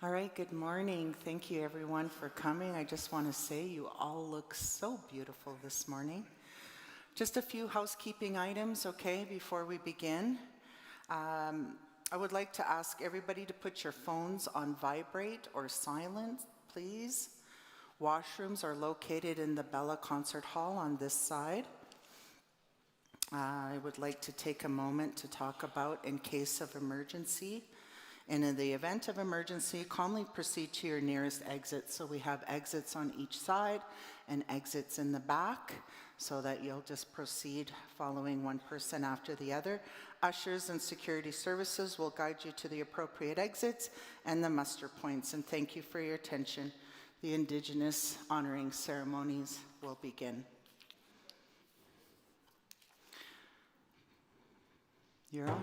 All right, good morning. Thank you everyone for coming. I just want to say you all look so beautiful this morning. Just a few housekeeping items, okay, before we begin. I would like to ask everybody to put your phones on vibrate or silent, please. Washrooms are located in the Bella Concert Hall on this side. I would like to take a moment to talk about in case of emergency. And in the event of emergency, calmly proceed to your nearest exit. So we have exits on each side and exits in the back so that you'll just proceed following one person after the other. Ushers and security services will guide you to the appropriate exits and the muster points. And thank you for your attention. The Indigenous honoring ceremonies will begin. You're on.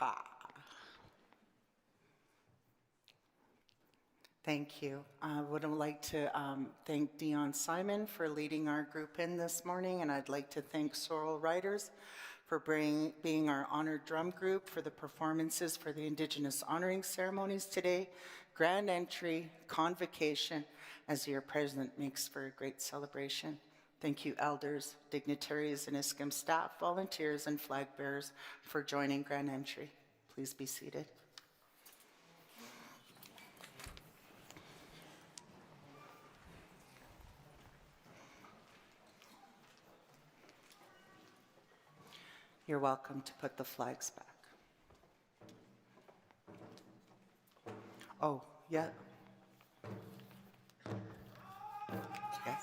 Ha. Thank you. I would like to thank Dion Simon for leading our group in this morning, and I'd like to thank Sorrel Riders for being our honored drum group for the performances for the Indigenous honoring ceremonies today, grand entry, convocation, as your president makes for a great celebration. Thank you, elders, dignitaries, and ISCM staff, volunteers, and flag bearers for joining grand entry. Please be seated. You're welcome to put the flags back. Oh, yeah. Yes.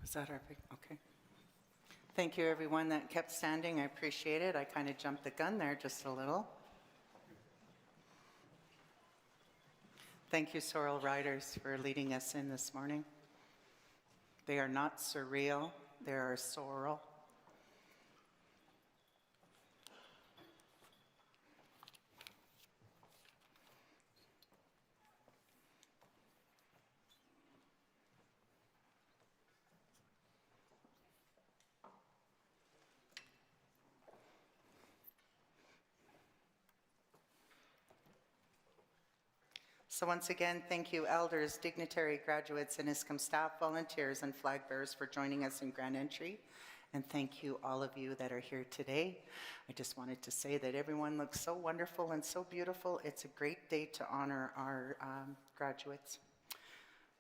Is that our big, okay. Thank you, everyone that kept standing. I appreciate it. I kind of jumped the gun there just a little. Thank you, sorrel riders, for leading us in this morning. They are not surreal, they are sorrel. So once again, thank you, elders, dignitary, graduates, and ISCM staff, volunteers, and flag bearers for joining us in Grand Entry. And thank you, all of you that are here today. I just wanted to say that everyone looks so wonderful and so beautiful. It's a great day to honor our graduates.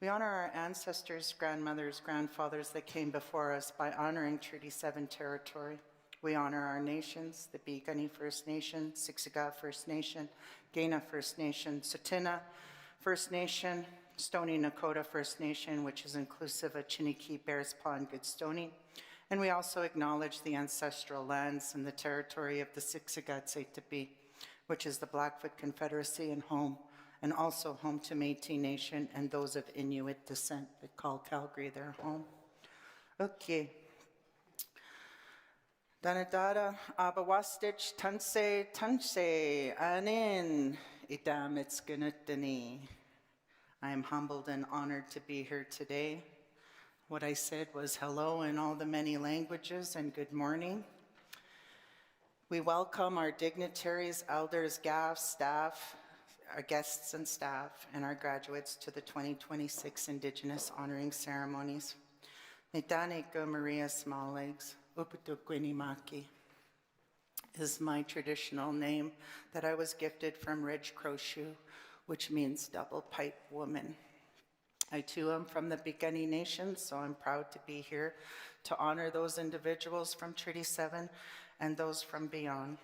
We honor our ancestors, grandmothers, grandfathers that came before us by honoring Treaty 7 territory. We honor our nations, the Piikani First Nation, Siksika First Nation, Kainai First Nation, Tsuut'ina First Nation, Stoney Nakoda First Nation, which is inclusive of Chiniki, Bears Paw, and Goodstoney. And we also acknowledge the ancestral lands and the territory of the Siksika-Tsaitapi, which is the Blackfoot Confederacy and also home to Métis Nation and those of Inuit descent that call Calgary their home. Okay. Danadada, Abawastich, Tanse, Anin, Idam Itsgunutani. I am humbled and honored to be here today. What I said was hello in all the many languages and good morning. We welcome our dignitaries, elders, GAF, staff, our guests and staff, and our graduates to the 2026 Indigenous Honoring Ceremonies. Nitaneko Maria Smalllegs, Uputukwenimaki is my traditional name that I was gifted from Reg Croshu, which means double pipe woman. I too am from the Piikani Nation, so I'm proud to be here to honor those individuals from Treaty 7 and those from beyond.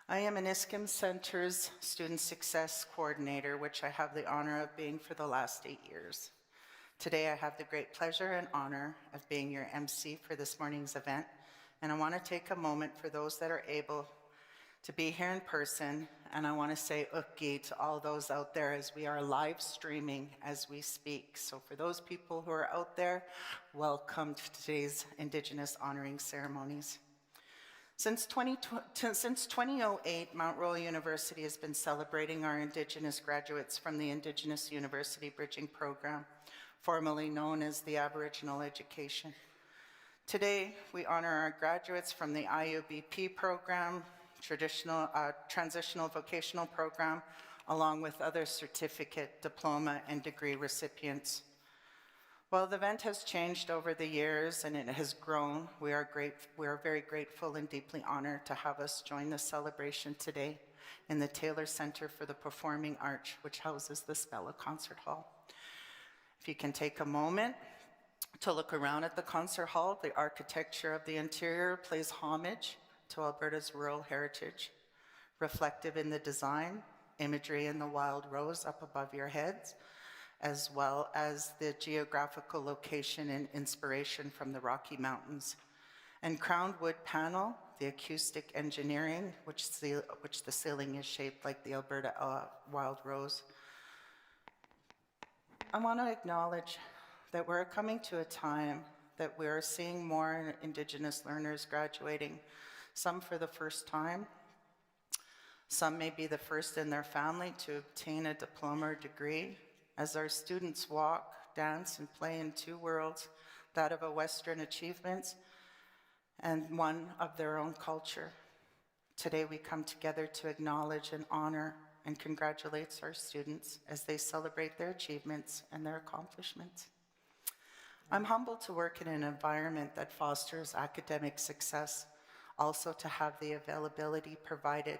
I am an ISCM Center's Student Success Coordinator, which I have the honor of being for the last 8 years. Today I have the great pleasure and honor of being your MC for this morning's event, and I want to take a moment for those that are able to be here in person, and I want to say ukki to all those out there as we are live streaming as we speak. So for those people who are out there, welcome to today's Indigenous Honoring Ceremonies. Since 2008, Mount Royal University has been celebrating our Indigenous graduates from the Indigenous University Bridging Program, formerly known as the Aboriginal Education. Today, we honor our graduates from the IUBP program, Transitional Vocational Program, along with other certificate, diploma, and degree recipients. While the event has changed over the years and it has grown, we are very grateful and deeply honored to have us join the celebration today in the Taylor Center for the Performing Arts, which houses the Spella Concert Hall. If you can take a moment to look around at the concert hall, the architecture of the interior plays homage to Alberta's rural heritage, reflective in the design, imagery in the wild rose up above your heads, as well as the geographical location and inspiration from the Rocky Mountains. And crowned wood panel, the acoustic engineering, which the ceiling is shaped like the Alberta wild rose. I want to acknowledge that we're coming to a time that we're seeing more Indigenous learners graduating, some for the first time. Some may be the first in their family to obtain a diploma or degree, as our students walk, dance, and play in two worlds, that of a Western achievements and one of their own culture. Today we come together to acknowledge and honor and congratulate our students as they celebrate their achievements and their accomplishments. I'm humbled to work in an environment that fosters academic success, also to have the availability provided,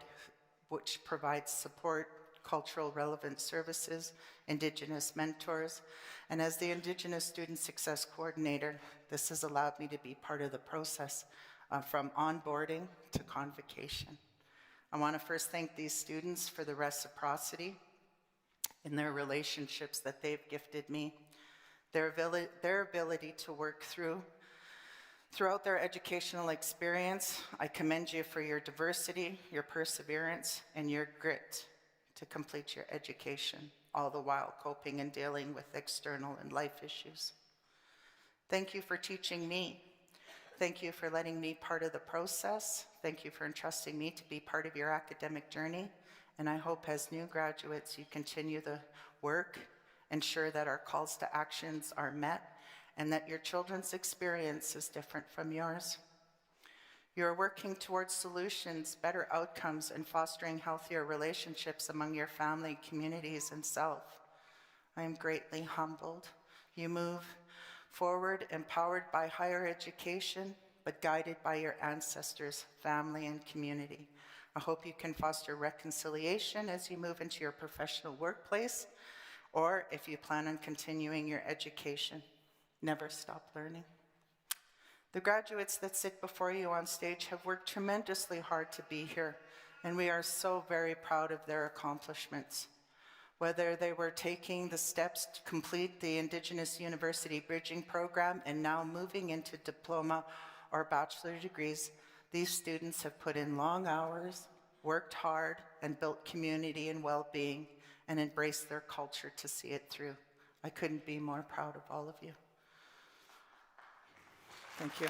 which provides support, cultural relevant services, Indigenous mentors, and as the Indigenous Student Success Coordinator, this has allowed me to be part of the process from onboarding to convocation. I want to first thank these students for the reciprocity in their relationships that they've gifted me. Their ability to work throughout their educational experience. I commend you for your diversity, your perseverance, and your grit to complete your education, all the while coping and dealing with external and life issues. Thank you for teaching me. Thank you for letting me part of the process. Thank you for entrusting me to be part of your academic journey. And I hope as new graduates, you continue the work, ensure that our calls to actions are met, and that your children's experience is different from yours. You're working towards solutions, better outcomes, and fostering healthier relationships among your family, communities, and self. I am greatly humbled. You move forward, empowered by higher education, but guided by your ancestors, family, and community. I hope you can foster reconciliation as you move into your professional workplace, or if you plan on continuing your education. Never stop learning. The graduates that sit before you on stage have worked tremendously hard to be here, and we are so very proud of their accomplishments. Whether they were taking the steps to complete the Indigenous University Bridging Program and now moving into diploma or bachelor degrees, these students have put in long hours, worked hard, and built community and well-being, and embraced their culture to see it through. I couldn't be more proud of all of you. Thank you.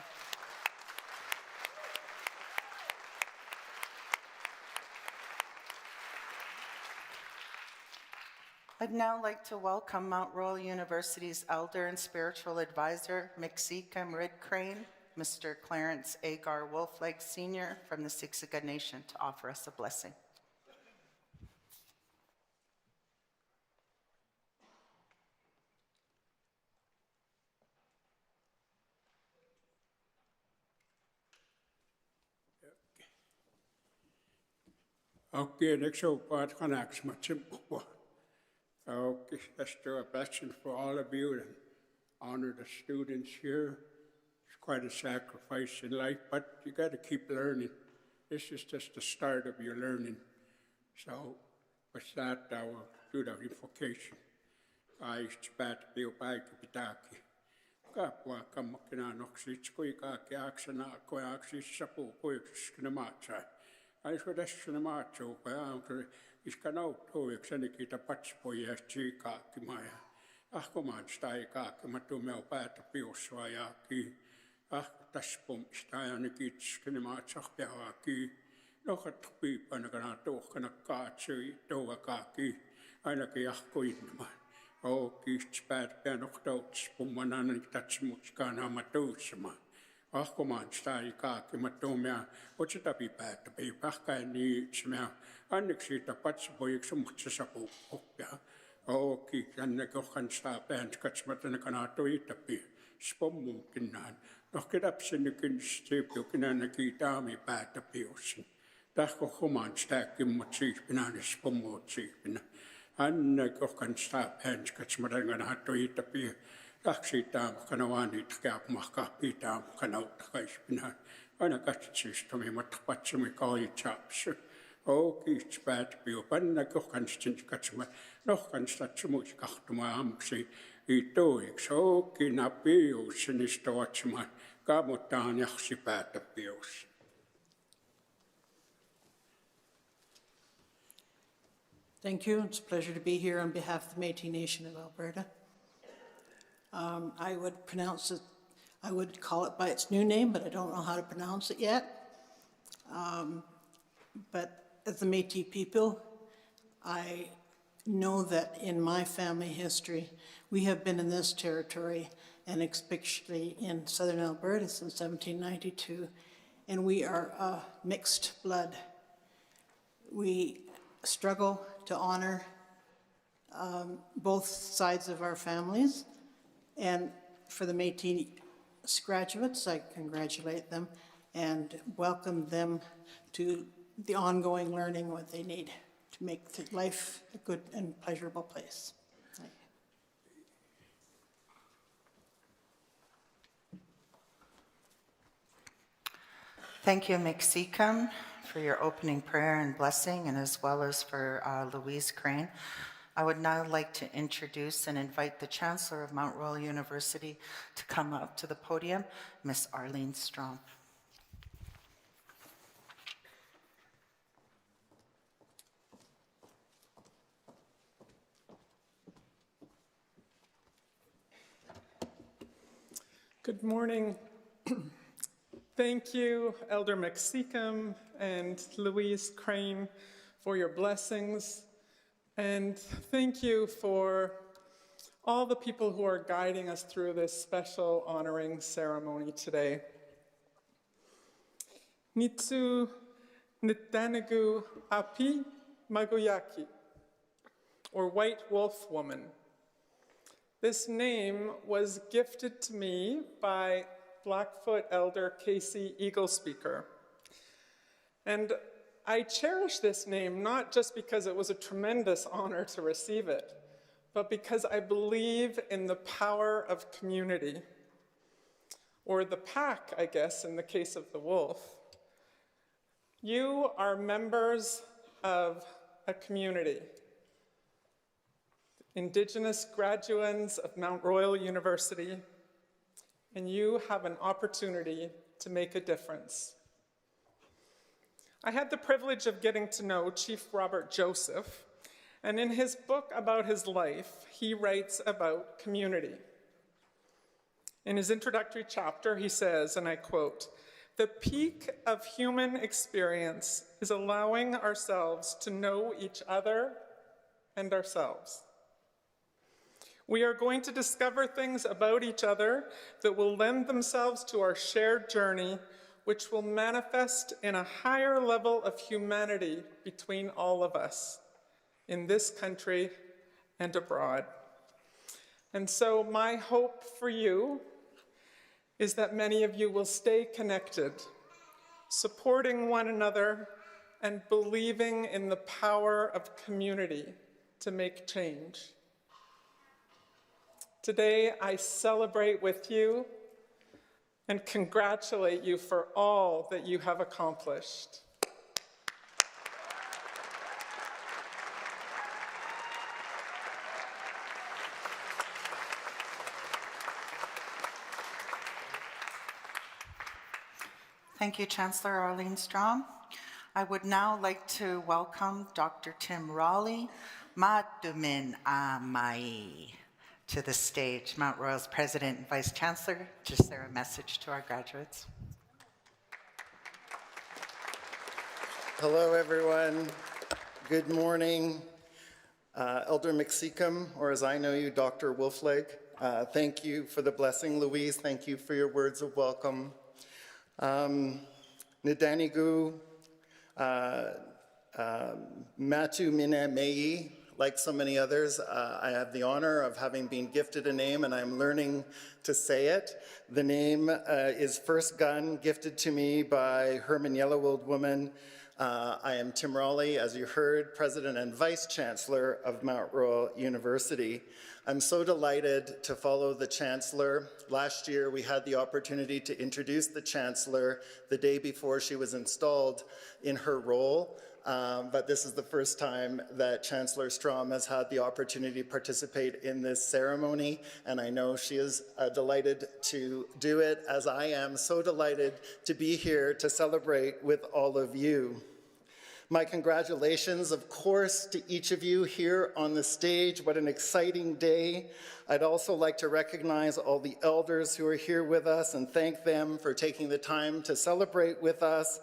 I'd now like to welcome Mount Royal University's Elder and Spiritual Advisor, Mexican Red Crane, Mr. Clarence Agar Wolfleg Sr. from the Siksika Nation to offer us a blessing. Okay, next part can ask much more. Okay, let's do a blessing for all of you and honor the students here. It's quite a sacrifice in life, but you got to keep learning. This is just the start of your learning. So, with that, I will do the invocation. I spat the opaiki pitaki. Kapua kamakinaanoxits kuikaki aksana koaxis sapu kuikskinamatsai. I should ask the macho by uncle is canot to exenicate a patch boy as chikaki maya. Ahkoman stai kaki matumel pat pioswayaki. Ah, taspum staianikits kinematsach piawaki. No hat peep and a ganato can a katsi to a kaki. Anaki ahkoinma. Oh, kist pat pianochtots, pumanan touch much kana matosma. Ahkoman stai kaki matumia, what's it a be bad to be back? I need smell. Annexit a patch boy exumuchasapo. Oh, keep and the gohan stop and catch matan canato eat a beer. Spum kinan. Knock it up, send the kin strip, you can and a key army bad to pills. Dako command stack him what cheap in a spum or cheap. And the gohan stop and catch matan canato eat a beer. Taksitam kanawani tkap makapitam kanot kaispina. Ana katsis to me matpachumi koi chaps. O kits bat bio panna kokanstin katsma. No kanstatsumus kahtuma amksi. Itoik so kinapio sinistoachma. Kamutan yaksi patapios. Thank you. It's a pleasure to be here on behalf of the Métis Nation of Alberta. I would call it by its new name, but I don't know how to pronounce it yet. But as the Métis people, I know that in my family history, we have been in this territory, and especially in southern Alberta since 1792, and we are a mixed blood. We struggle to honor both sides of our families. And for the Métis graduates, I congratulate them and welcome them to the ongoing learning what they need to make life a good and pleasurable place. Thank you, Mexican, for your opening prayer and blessing, and as well as for Louise Crane I would now like to introduce and invite the Chancellor of Mount Royal University to come up to the podium, Ms. Arlene Strom. Good morning. Thank you, Elder McSeacom and Louise Crane, for your blessings. And thank you for all the people who are guiding us through this special honoring ceremony today. Nitsu Nitanagu Api Magoyaki, or White Wolf Woman. This name was gifted to me by Blackfoot Elder Casey Eaglespeaker. And I cherish this name not just because it was a tremendous honor to receive it, but because I believe in the power of community, or the pack, I guess, in the case of the wolf. You are members of a community. Indigenous graduates of Mount Royal University, and you have an opportunity to make a difference. I had the privilege of getting to know Chief Robert Joseph, and in his book about his life, he writes about community. In his introductory chapter, he says, and I quote, "The peak of human experience is allowing ourselves to know each other and ourselves. We are going to discover things about each other that will lend themselves to our shared journey, which will manifest in a higher level of humanity between all of us, in this country and abroad." And so my hope for you is that many of you will stay connected, supporting one another and believing in the power of community to make change. Today, I celebrate with you and congratulate you for all that you have accomplished. Thank you, Chancellor Arlene Strom. I would now like to welcome Dr. Tim Raleigh, Matumin Amai, to the stage, Mount Royal's President and Vice Chancellor, to share a message to our graduates. Hello, everyone. Good morning. Elder McSeacom, or as I know you, Dr. Wolfleg, thank you for the blessing. Louise, thank you for your words of welcome. Nidanigu, Matu Mina Mei, like so many others, I have the honor of having been gifted a name, and I'm learning to say it. The name is First Gun, gifted to me by Herman Yellowwold Woman. I am Tim Raleigh, as you heard, President and Vice Chancellor of Mount Royal University. I'm so delighted to follow the Chancellor. Last year, we had the opportunity to introduce the Chancellor the day before she was installed in her role. But this is the first time that Chancellor Strom has had the opportunity to participate in this ceremony, and I know she is delighted to do it, as I am so delighted to be here to celebrate with all of you. My congratulations, of course, to each of you here on the stage. What an exciting day. I'd also like to recognize all the elders who are here with us and thank them for taking the time to celebrate with us.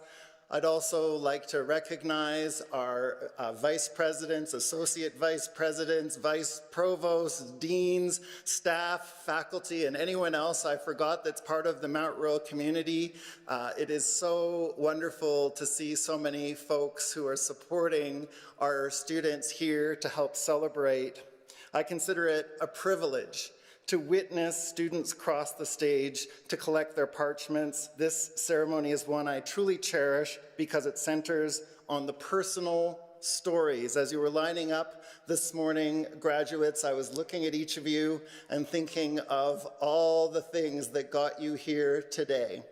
I'd also like to recognize our vice presidents, associate vice presidents, vice provosts, deans, staff, faculty, and anyone else I forgot that's part of the Mount Royal community. It is so wonderful to see so many folks who are supporting our students here to help celebrate. I consider it a privilege to witness students cross the stage to collect their parchments. This ceremony is one I truly cherish because it centers on the personal stories. As you were lining up this morning, graduates, I was looking at each of you and thinking of all the things that got you here today.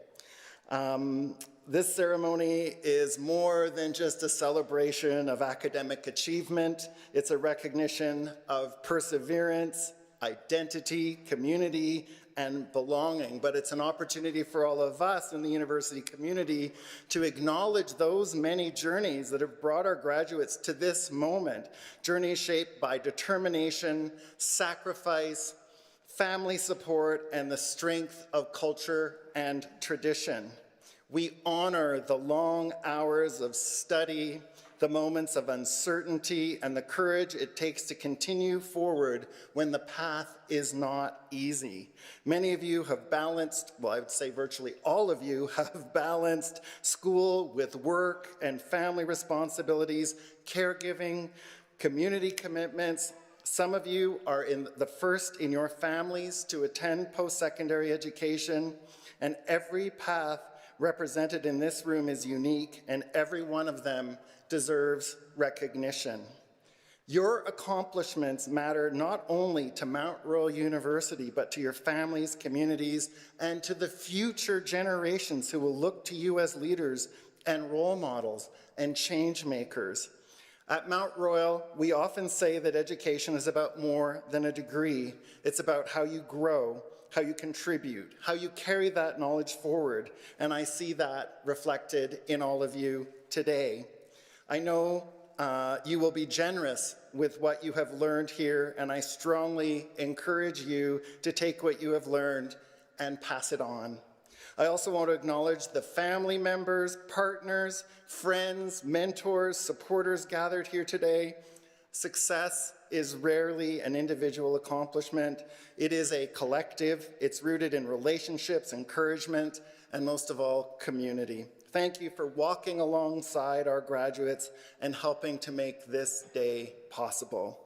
This ceremony is more than just a celebration of academic achievement. It's a recognition of perseverance, identity, community, and belonging. But it's an opportunity for all of us in the university community to acknowledge those many journeys that have brought our graduates to this moment. Journeys shaped by determination, sacrifice, family support, and the strength of culture and tradition. We honor the long hours of study, the moments of uncertainty, and the courage it takes to continue forward when the path is not easy. Many of you have balanced, well, I would say virtually all of you have balanced school with work and family responsibilities, caregiving, community commitments. Some of you are in the first in your families to attend post-secondary education, and every path represented in this room is unique, and every one of them deserves recognition. Your accomplishments matter not only to Mount Royal University, but to your families, communities, and to the future generations who will look to you as leaders and role models and change makers. At Mount Royal, we often say that education is about more than a degree. It's about how you grow, how you contribute, how you carry that knowledge forward, and I see that reflected in all of you today. I know you will be generous with what you have learned here, and I strongly encourage you to take what you have learned and pass it on. I also want to acknowledge the family members, partners, friends, mentors, supporters gathered here today. Success is rarely an individual accomplishment. It is a collective. It's rooted in relationships, encouragement, and most of all, community. Thank you for walking alongside our graduates and helping to make this day possible.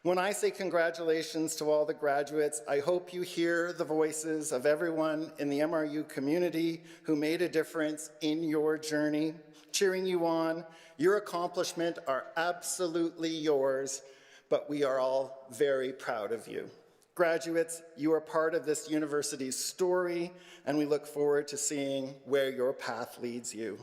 When I say congratulations to all the graduates, I hope you hear the voices of everyone in the MRU community who made a difference in your journey, cheering you on. Your accomplishments are absolutely yours, but we are all very proud of you. Graduates, you are part of this university's story, and we look forward to seeing where your path leads you.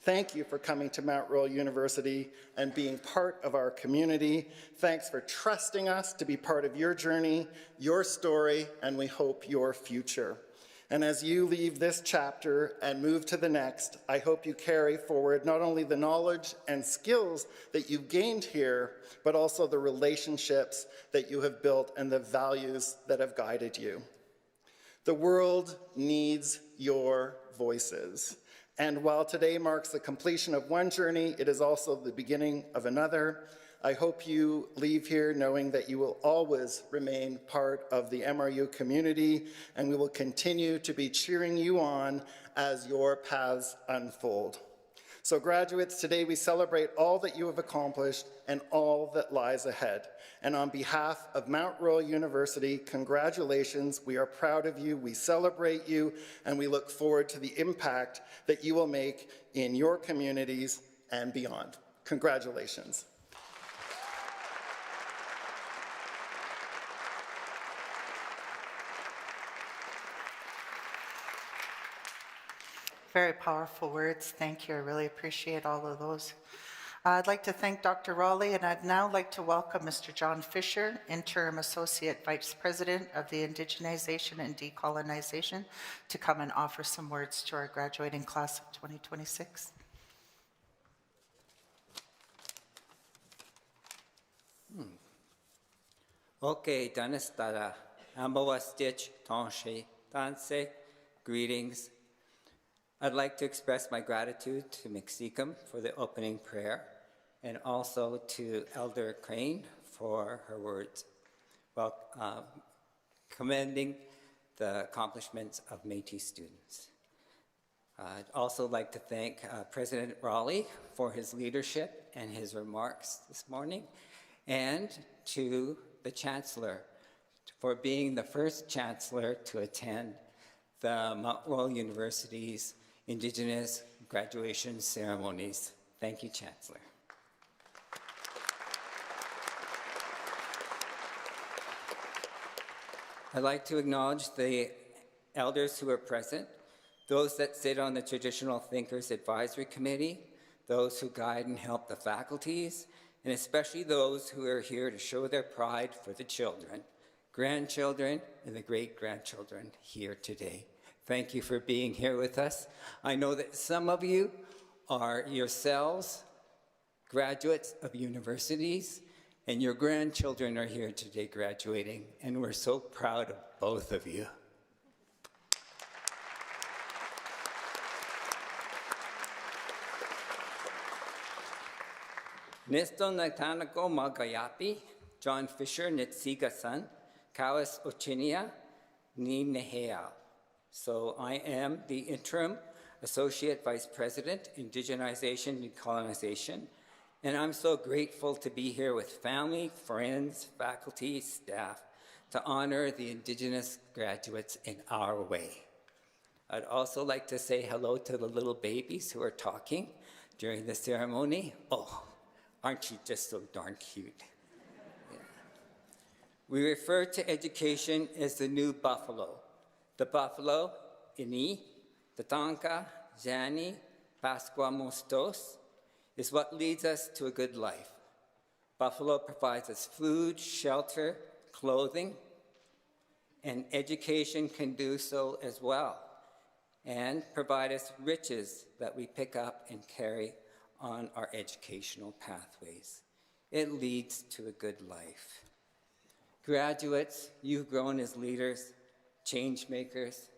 Thank you for coming to Mount Royal University and being part of our community. Thanks for trusting us to be part of your journey, your story, and we hope your future. And as you leave this chapter and move to the next, I hope you carry forward not only the knowledge and skills that you've gained here, but also the relationships that you have built and the values that have guided you. The world needs your voices. And while today marks the completion of one journey, it is also the beginning of another. I hope you leave here knowing that you will always remain part of the MRU community, and we will continue to be cheering you on as your paths unfold. So graduates, today we celebrate all that you have accomplished and all that lies ahead. And on behalf of Mount Royal University, congratulations. We are proud of you, we celebrate you, and we look forward to the impact that you will make in your communities and beyond. Congratulations. Very powerful words. Thank you. I really appreciate all of those. I'd like to thank Dr. Raleigh, and I'd now like to welcome Mr. John Fisher, Interim Associate Vice President of the Indigenization and Decolonization, to come and offer some words to our graduating class of 2026. Okay, Danistara, Ambawa Stitch, Tonshi, Danse, greetings. I'd like to express my gratitude to Mexican for the opening prayer and also to Elder Crane for her words, while commending the accomplishments of Métis students. I'd also like to thank President Raleigh for his leadership and his remarks this morning, and to the Chancellor for being the first Chancellor to attend the Mount Royal University's Indigenous graduation ceremonies. Thank you, Chancellor. I'd like to acknowledge the elders who are present, those that sit on the Traditional Thinkers Advisory Committee, those who guide and help the faculties, and especially those who are here to show their pride for the children, grandchildren, and the great-grandchildren here today. Thank you for being here with us. I know that some of you are yourselves graduates of universities, and your grandchildren are here today graduating, and we're so proud of both of you. Nisto Natanako Magayapi, John Fisher Nitsiga-san, Kawas Ochinia, Ni Nehea. So I am the interim Associate Vice President, Indigenization and Colonization, and I'm so grateful to be here with family, friends, faculty, staff, to honor the Indigenous graduates in our way. I'd also like to say hello to the little babies who are talking during the ceremony. Oh, aren't you just so darn cute? Yeah. We refer to education as the new buffalo. The buffalo, Ini, Tatanka, Jani, Pascua Mostos, is what leads us to a good life. Buffalo provides us food, shelter, clothing, and education can do so as well, and provide us riches that we pick up and carry on our educational pathways. It leads to a good life. Graduates, you've grown as leaders, change makers.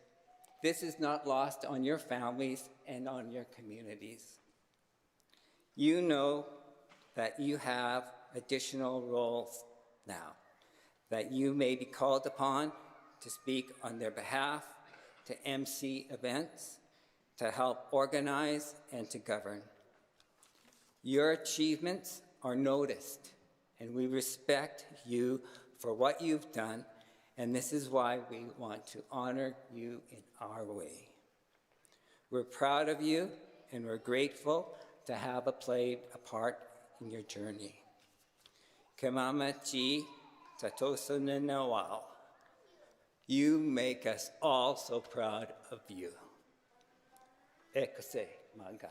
This is not lost on your families and on your communities. You know that you have additional roles now, that you may be called upon to speak on their behalf, to MC events, to help organize and to govern. Your achievements are noticed, and we respect you for what you've done, and this is why we want to honor you in our way. We're proud of you, and we're grateful to have played a part in your journey. Kemama chi tatoso ninawao. You make us all so proud of you. Ekase maga.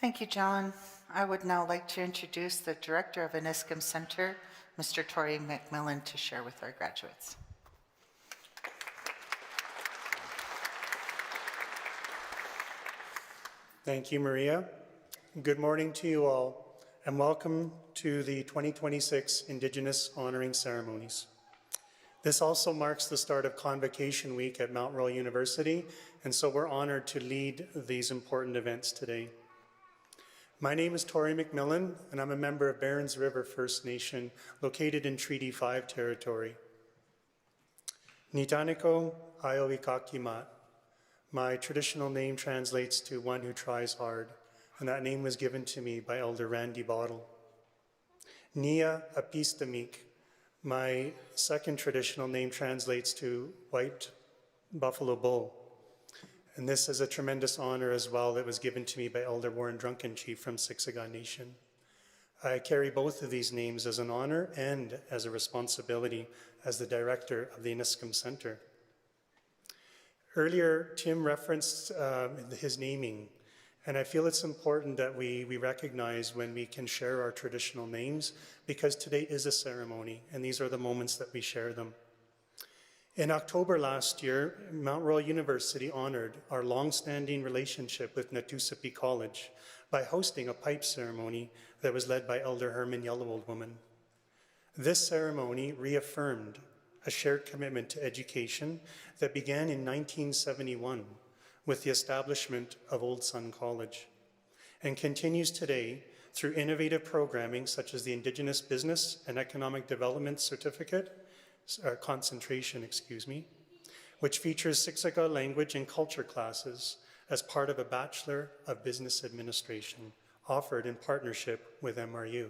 Thank you, John. I would now like to introduce the Director of Aniskum Center, Mr. Tori McMillan, to share with our graduates. Thank you, Maria. Good morning to you all, and welcome to the 2026 Indigenous Honoring Ceremonies. This also marks the start of Convocation Week at Mount Royal University, and so we're honored to lead these important events today. My name is Tori McMillan, and I'm a member of Barons River First Nation, located in Treaty 5 territory. Nitaniko Aioikakimat. My traditional name translates to one who tries hard, and that name was given to me by Elder Randy Bottle. Nia Apistamik. My second traditional name translates to white buffalo bull. And this is a tremendous honor as well that was given to me by Elder Warren Drunkenchief from Siksika Nation. I carry both of these names as an honor and as a responsibility as the director of the Aniskum Center. Earlier, Tim referenced his naming, and I feel it's important that we recognize when we can share our traditional names, because today is a ceremony, and these are the moments that we share them. In October last year, Mount Royal University honored our long-standing relationship with Natusipi College by hosting a pipe ceremony that was led by Elder Herman Yellowold Woman. This ceremony reaffirmed a shared commitment to education that began in 1971 with the establishment of Old Sun College and continues today through innovative programming such as the Indigenous Business and Economic Development Certificate, concentration, which features Siksika language and culture classes as part of a Bachelor of Business Administration offered in partnership with MRU.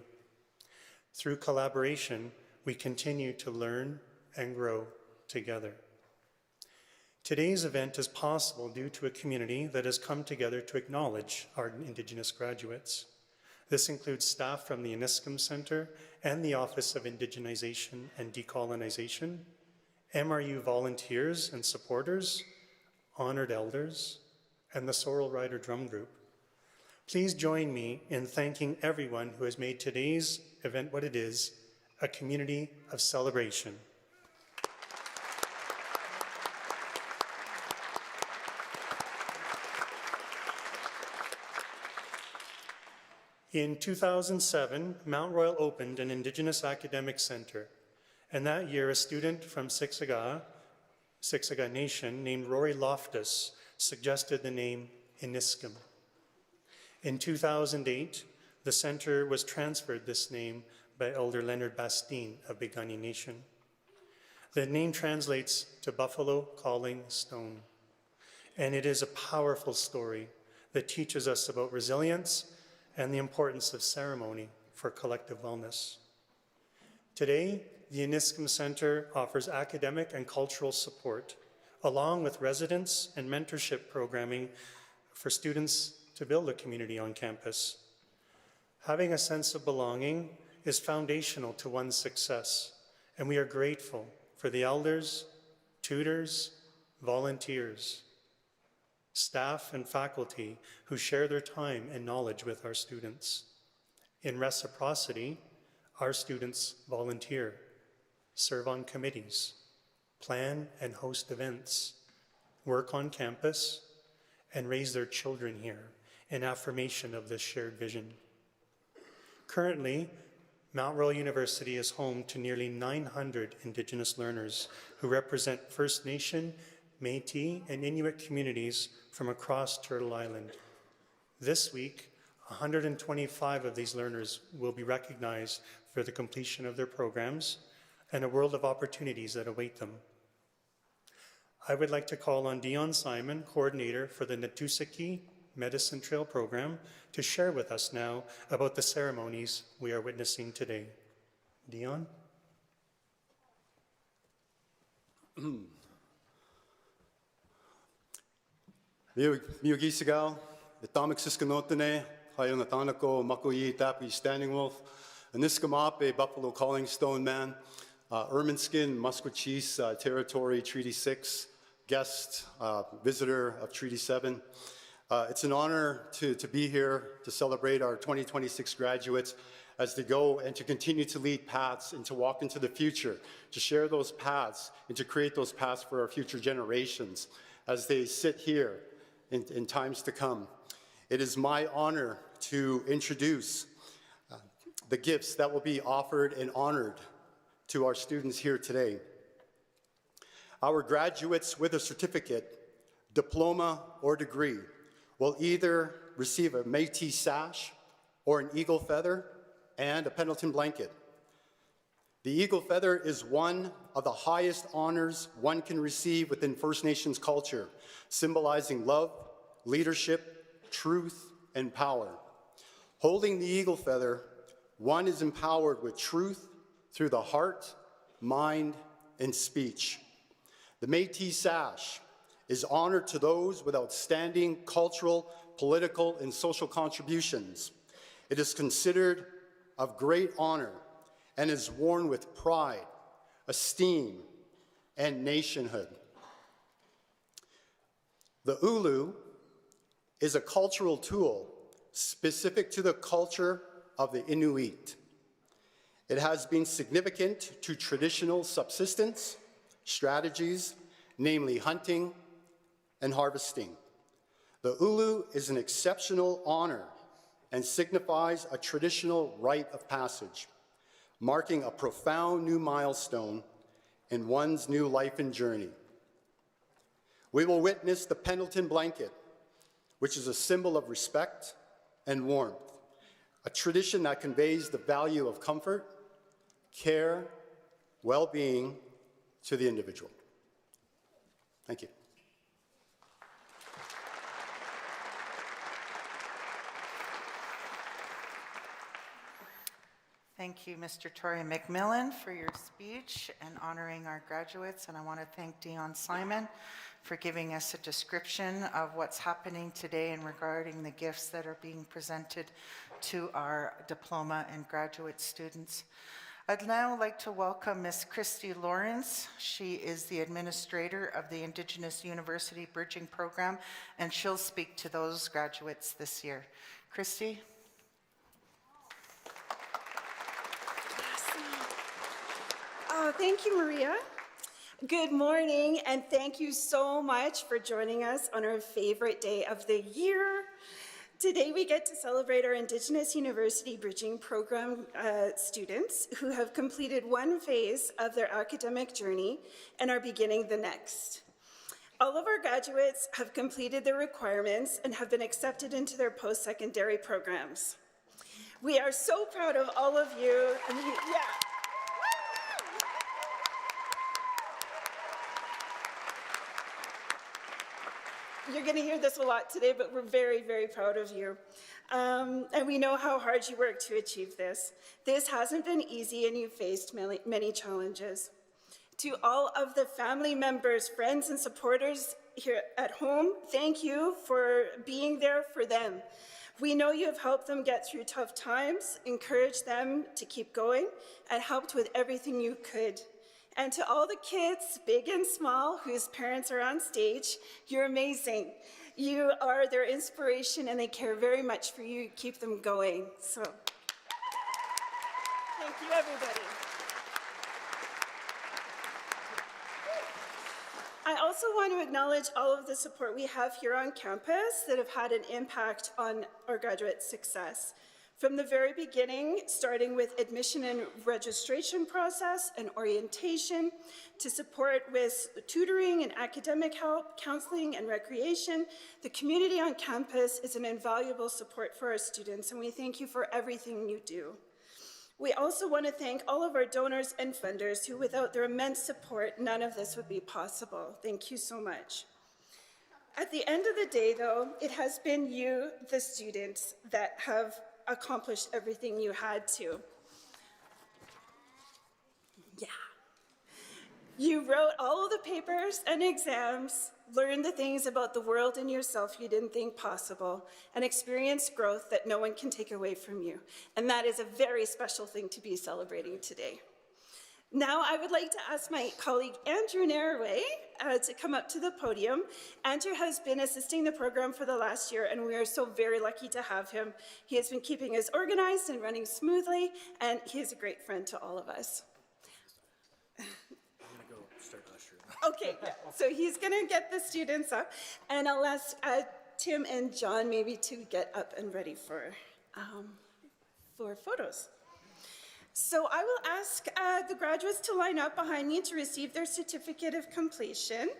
Through collaboration, we continue to learn and grow together. Today's event is possible due to a community that has come together to acknowledge our Indigenous graduates. This includes staff from the Iniscum Center and the Office of Indigenization and Decolonization, MRU volunteers and supporters, honored elders, and the Sorrel Rider Drum Group. Please join me in thanking everyone who has made today's event what it is, a community of celebration. In 2007, Mount Royal opened an Indigenous Academic Center, and that year a student from Siksika Nation named Rory Loftus suggested the name Iniscum. In 2008, the center was transferred this name by Elder Leonard Bastine of Begani Nation. The name translates to Buffalo Calling Stone, and it is a powerful story that teaches us about resilience and the importance of ceremony for collective wellness. Today, the Iniscum Center offers academic and cultural support, along with residence and mentorship programming for students to build a community on campus. Having a sense of belonging is foundational to one's success, and we are grateful for the elders, tutors, volunteers, staff and faculty who share their time and knowledge with our students. In reciprocity, our students volunteer, serve on committees, plan and host events, work on campus, and raise their children here in affirmation of this shared vision. Currently, Mount Royal University is home to nearly 900 Indigenous learners who represent First Nation, Métis, and Inuit communities from across Turtle Island. This week, 125 of these learners will be recognized for the completion of their programs and a world of opportunities that await them. I would like to call on Dion Simon, coordinator for the Natusiki Medicine Trail program, to share with us now about the ceremonies we are witnessing today. Dion? Miugisigal, the Tamik Siskanotane, Hayonatanako, Makui, Tapi, Standing Wolf, Aniskamape, Buffalo Calling Stone Man, Ermineskin, Musqueam, Territory, Treaty 6, guest, visitor of Treaty 7. It's an honor to be here to celebrate our 2026 graduates as they go and to continue to lead paths and to walk into the future, to share those paths and to create those paths for our future generations as they sit here in times to come. It is my honor to introduce the gifts that will be offered and honored to our students here today. Our graduates with a certificate, diploma, or degree will either receive a Métis sash or an eagle feather and a Pendleton blanket. The eagle feather is one of the highest honors one can receive within First Nations culture, symbolizing love, leadership, truth, and power. Holding the eagle feather, one is empowered with truth through the heart, mind, and speech. The Métis sash is honored to those with outstanding cultural, political, and social contributions. It is considered of great honor and is worn with pride, esteem, and nationhood. The ulu is a cultural tool specific to the culture of the Inuit. It has been significant to traditional subsistence strategies, namely hunting and harvesting. The ulu is an exceptional honor and signifies a traditional rite of passage, marking a profound new milestone in one's new life and journey. We will witness the Pendleton blanket, which is a symbol of respect and warmth, a tradition that conveys the value of comfort, care, well-being to the individual. Thank you. Thank you, Mr. Torrey McMillan, for your speech and honoring our graduates. And I want to thank Dion Simon for giving us a description of what's happening today and regarding the gifts that are being presented to our diploma and graduate students. I'd now like to welcome Ms. Christy Lawrence. She is the administrator of the Indigenous University Bridging Program, and she'll speak to those graduates this year. Christy? Oh, thank you, Maria. Good morning, and thank you so much for joining us on our favorite day of the year. Today, we get to celebrate our Indigenous University Bridging Program students who have completed one phase of their academic journey and are beginning the next. All of our graduates have completed their requirements and have been accepted into their post-secondary programs. We are so proud of all of you. You're going to hear this a lot today, but we're very, very proud of you. And we know how hard you work to achieve this. This hasn't been easy, and you've faced many challenges. To all of the family members, friends, and supporters here at home, thank you for being there for them. We know you have helped them get through tough times, encouraged them to keep going, and helped with everything you could. And to all the kids, big and small, whose parents are on stage, you're amazing. You are their inspiration, and they care very much for you. Keep them going. So, thank you, everybody. I also want to acknowledge all of the support we have here on campus that have had an impact on our graduate success. From the very beginning, starting with admission and registration process and orientation, to support with tutoring and academic help, counseling and recreation, the community on campus is an invaluable support for our students, and we thank you for everything you do. We also want to thank all of our donors and funders who, without their immense support, none of this would be possible. Thank you so much. At the end of the day, though, it has been you, the students, that have accomplished everything you had to. Yeah. You wrote all of the papers and exams, learned the things about the world and yourself you didn't think possible, and experienced growth that no one can take away from you. And that is a very special thing to be celebrating today. Now I would like to ask my colleague Andrew Naraway to come up to the podium. Andrew has been assisting the program for the last year, and we are so very lucky to have him. He has been keeping us organized and running smoothly, and he is a great friend to all of us. I'm gonna go start ushering. Okay, yeah. So he's gonna get the students up, and I'll ask Tim and John maybe to get up and ready for photos. So I will ask the graduates to line up behind me to receive their certificate of completion,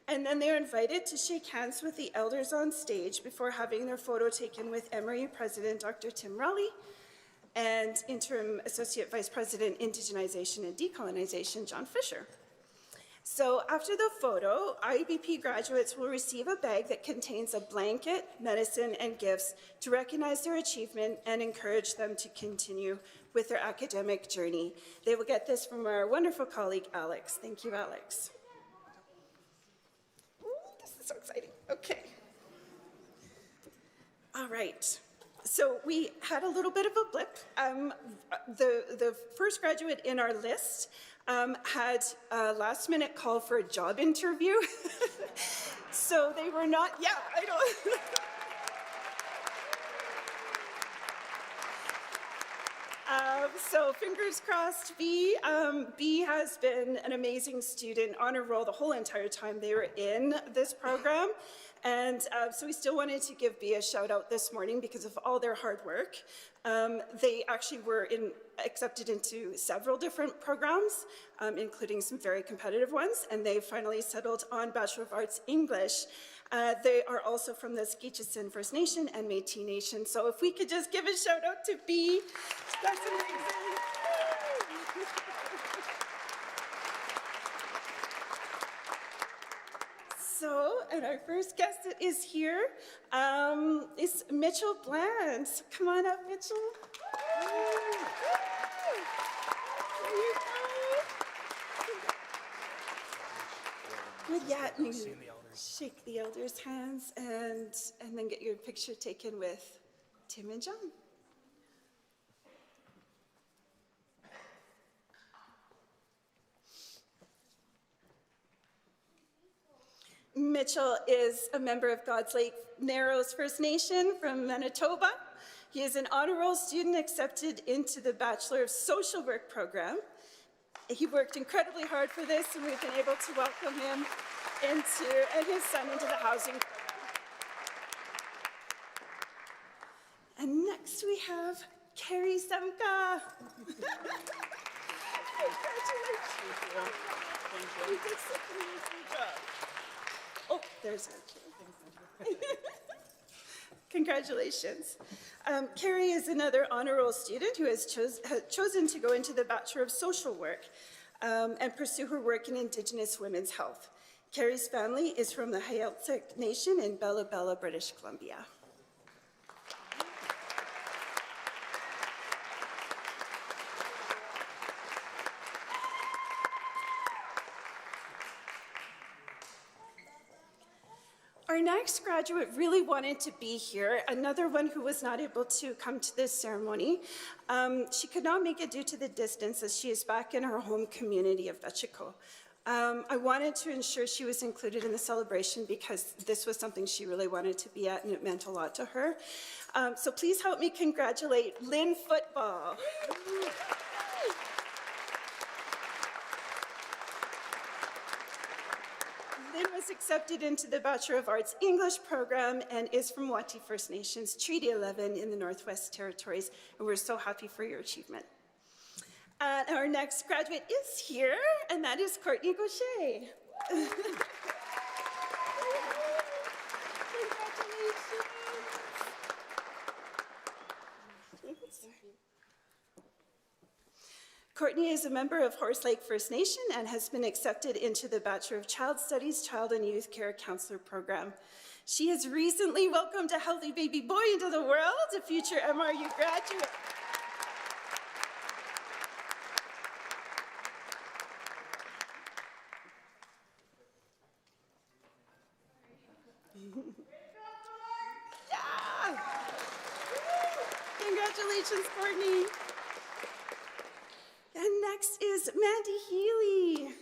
and then they're invited to shake hands with the elders on stage before having their photo taken with Emory President Dr. Tim Rowley and Interim Associate Vice President Indigenization and Decolonization John Fisher. So after the photo, IBP graduates will receive a bag that contains a blanket, medicine, and gifts to recognize their achievement and encourage them to continue with their academic journey. They will get this from our wonderful colleague, Alex. Thank you, Alex. Ooh, this is so exciting. Okay. All right. So we had a little bit of a blip. The first graduate in our list had a last-minute call for a job interview. So they were not, yeah, I don't. So fingers crossed, B has been an amazing student, honor roll the whole entire time they were in this program. And so we still wanted to give B a shout out this morning because of all their hard work. They actually were accepted into several different programs, including some very competitive ones, and they finally settled on Bachelor of Arts English. They are also from the Skeetchison First Nation and Métis Nation. So if we could just give a shout out to B, that's amazing. And our first guest that is here is Mitchell Bland. Come on up, Mitchell. There you go. Well, yeah, you shake the elders' hands and then get your picture taken with Tim and John. Mitchell is a member of God's Lake Narrows First Nation from Manitoba. He is an honor roll student accepted into the Bachelor of Social Work program. He worked incredibly hard for this, and we've been able to welcome him and his son into the housing program. And next we have Carrie Semka. Congratulations. You did such an amazing job. Oh, there's her. Congratulations. Carrie is another honor roll student who has chosen to go into the Bachelor of Social Work and pursue her work in Indigenous women's health. Carrie's family is from the Hailtsuk Nation in Bella Bella, British Columbia. Our next graduate really wanted to be here, another one who was not able to come to this ceremony. She could not make it due to the distance as she is back in her home community of Vetchiko. I wanted to ensure she was included in the celebration because this was something she really wanted to be at and it meant a lot to her. So please help me congratulate Lynn Football. Lynn was accepted into the Bachelor of Arts English program and is from Wati First Nations, Treaty 11 in the Northwest Territories, and we're so happy for your achievement. And our next graduate is here, and that is Courtney Gaucher. Courtney is a member of Horse Lake First Nation and has been accepted into the Bachelor of Child Studies, Child and Youth Care Counselor program. She has recently welcomed a healthy baby boy into the world, a future MRU graduate. Yeah! Congratulations, Courtney. And next is Mandy Healy.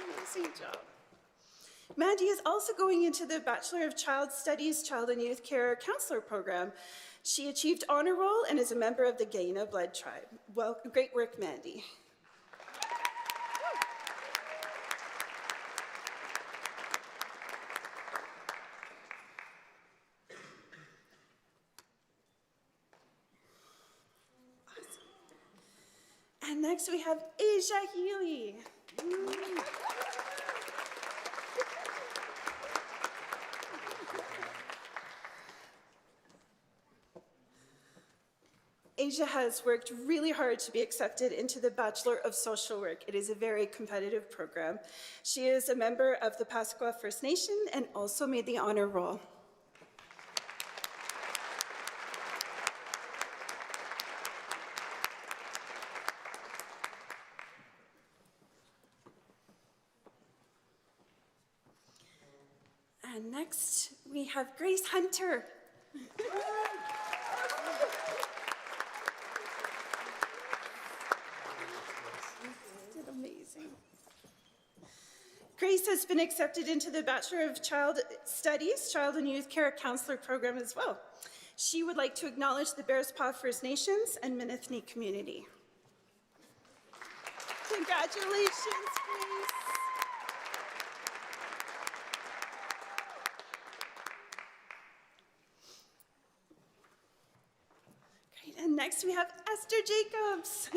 Amazing job. Mandy is also going into the Bachelor of Child Studies, Child and Youth Care Counselor program. She achieved honor roll and is a member of the Gaina Blood Tribe. Well, great work, Mandy. And next we have Asia Healy. Asia has worked really hard to be accepted into the Bachelor of Social Work. It is a very competitive program. She is a member of the Pasqua First Nation and also made the honor roll. And next, we have Grace Hunter. Did amazing. Grace has been accepted into the Bachelor of Child Studies, Child and Youth Care Counselor program as well. She would like to acknowledge the Bearspaw First Nations and Minithni community. Congratulations, Grace. And next we have Esther Jacobs.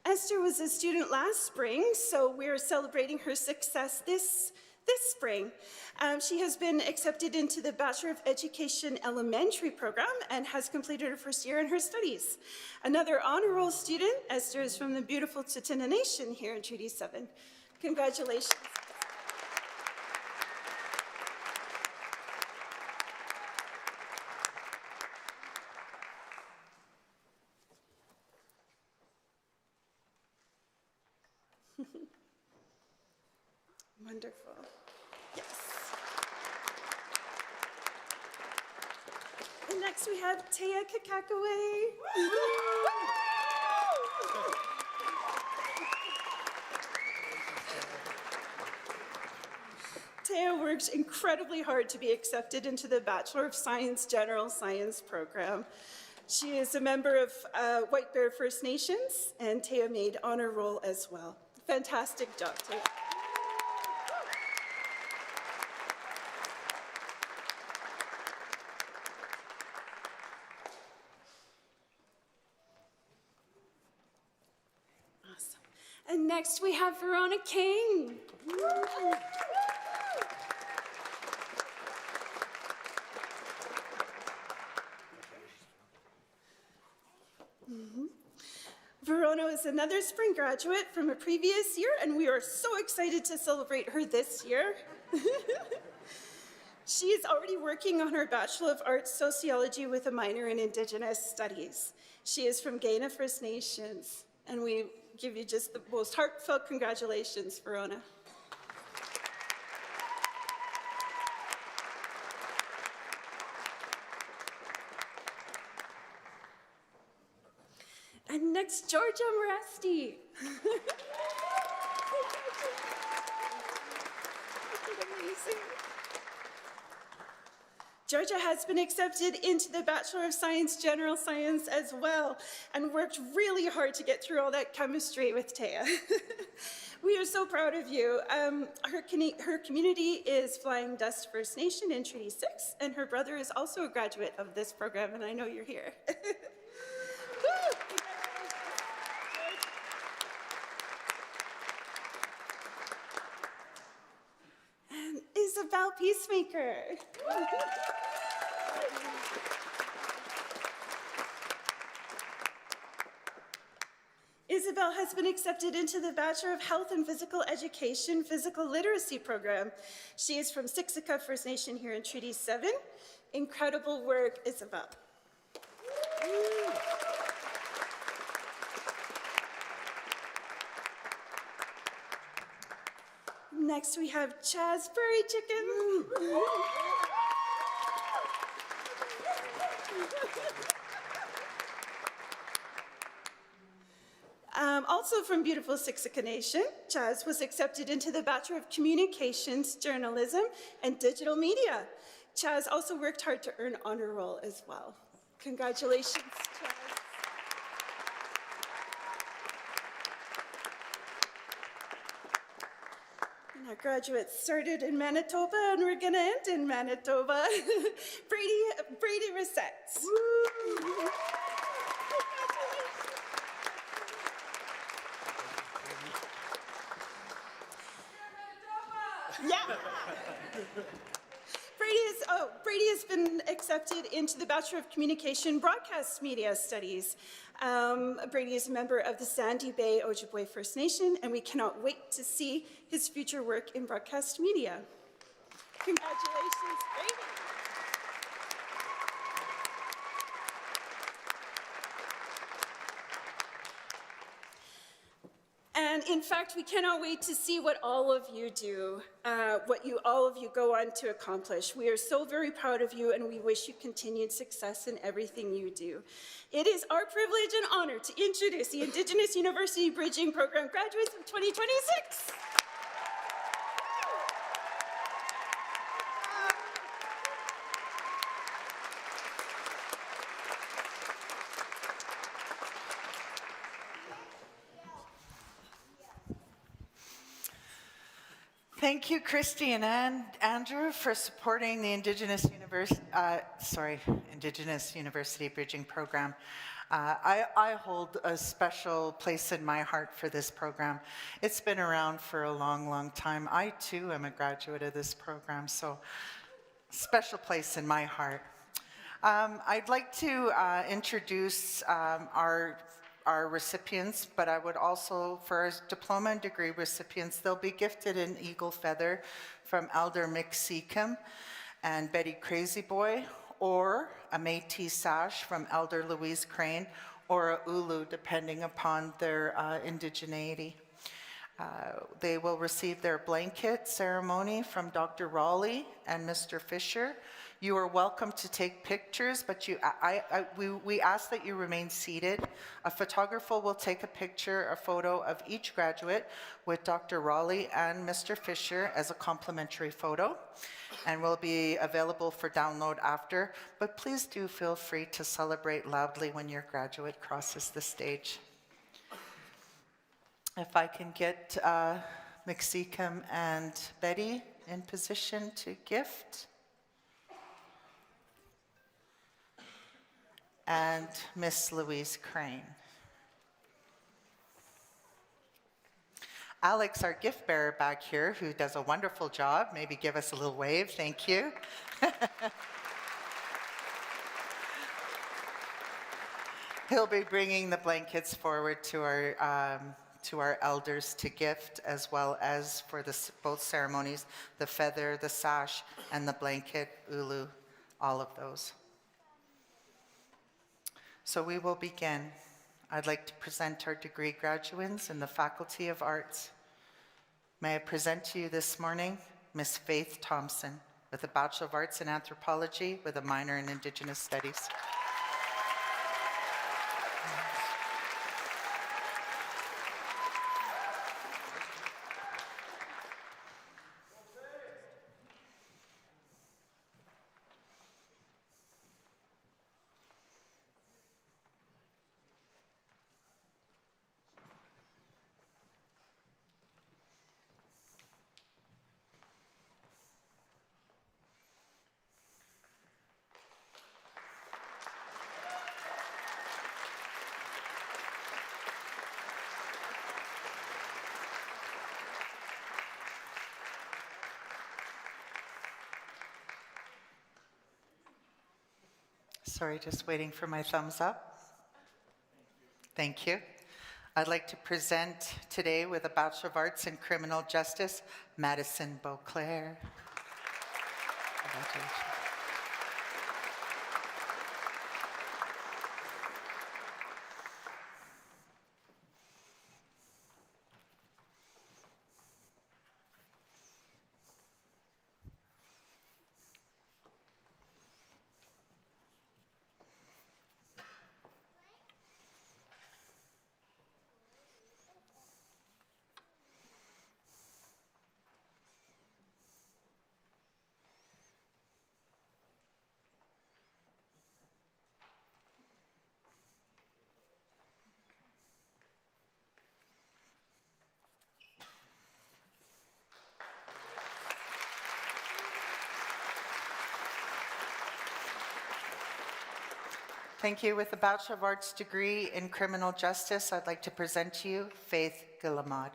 Esther was a student last spring, so we're celebrating her success this spring. She has been accepted into the Bachelor of Education Elementary program and has completed her first year in her studies. Another honor roll student, Esther, is from the beautiful Tsuut'ina Nation here in Treaty 7. Congratulations. Wonderful. Yes. And next we have Taya Kakakaway. Taya worked incredibly hard to be accepted into the Bachelor of Science General Science program. She is a member of White Bear First Nations, and Taya made honor roll as well. Fantastic job, Taya. Awesome. And next we have Verona King. Verona is another spring graduate from a previous year, and we are so excited to celebrate her this year. She is already working on her Bachelor of Arts Sociology with a minor in Indigenous Studies. She is from Gaina First Nations, and we give you just the most heartfelt congratulations, Verona. And next, Georgia Moresti. Amazing. Georgia has been accepted into the Bachelor of Science General Science as well, and worked really hard to get through all that chemistry with Taya. We are so proud of you. Her community is Flying Dust First Nation in Treaty 6, and her brother is also a graduate of this program, and I know you're here. Woo! And Isabel Peacemaker. Isabel has been accepted into the Bachelor of Health and Physical Education Physical Literacy program. She is from Siksika First Nation here in Treaty 7. Incredible work, Isabel. Next we have Chaz Furry Chicken. Also from beautiful Siksika Nation, Chaz was accepted into the Bachelor of Communications, Journalism, and Digital Media. Chaz also worked hard to earn honor roll as well. Congratulations, Chaz. And our graduates started in Manitoba, and we're gonna end in Manitoba. Brady Resets. Yeah. Brady has been accepted into the Bachelor of Communication Broadcast Media Studies. Brady is a member of the Sandy Bay Ojibwe First Nation, and we cannot wait to see his future work in broadcast media. Congratulations, Brady. And in fact, we cannot wait to see what all of you do, all of you go on to accomplish. We are so very proud of you, and we wish you continued success in everything you do. It is our privilege and honor to introduce the Indigenous University Bridging Program graduates of 2026. Thank you, Christy and Andrew, for supporting the Indigenous University Bridging Program. I hold a special place in my heart for this program. It's been around for a long, long time. I too am a graduate of this program, so special place in my heart. I'd like to introduce our recipients, but I would also, for our diploma and degree recipients, they'll be gifted an eagle feather from Elder Mick Seacombe and Betty Crazy Boy, or a Métis sash from Elder Louise Crane, or a ulu, depending upon their indigeneity. They will receive their blanket ceremony from Dr. Raleigh and Mr. Fisher. You are welcome to take pictures, but we ask that you remain seated. A photographer will take a photo of each graduate with Dr. Raleigh and Mr. Fisher as a complimentary photo, and will be available for download after. But please do feel free to celebrate loudly when your graduate crosses the stage. If I can get McSeacombe and Betty in position to gift. And Miss Louise Crane. Alex, our gift bearer back here, who does a wonderful job, maybe give us a little wave, thank you. He'll be bringing the blankets forward to our elders to gift, as well as for both ceremonies, the feather, the sash, and the blanket, ulu, all of those. So we will begin. I'd like to present our degree graduates in the Faculty of Arts. May I present to you this morning Miss Faith Thompson with a Bachelor of Arts in Anthropology with a minor in Indigenous Studies. Sorry, just waiting for my thumbs up. Thank you. I'd like to present today with a Bachelor of Arts in Criminal Justice, Madison Beauclair. Congratulations. Thank you. With a Bachelor of Arts degree in Criminal Justice, I'd like to present to you Faith Guillemot.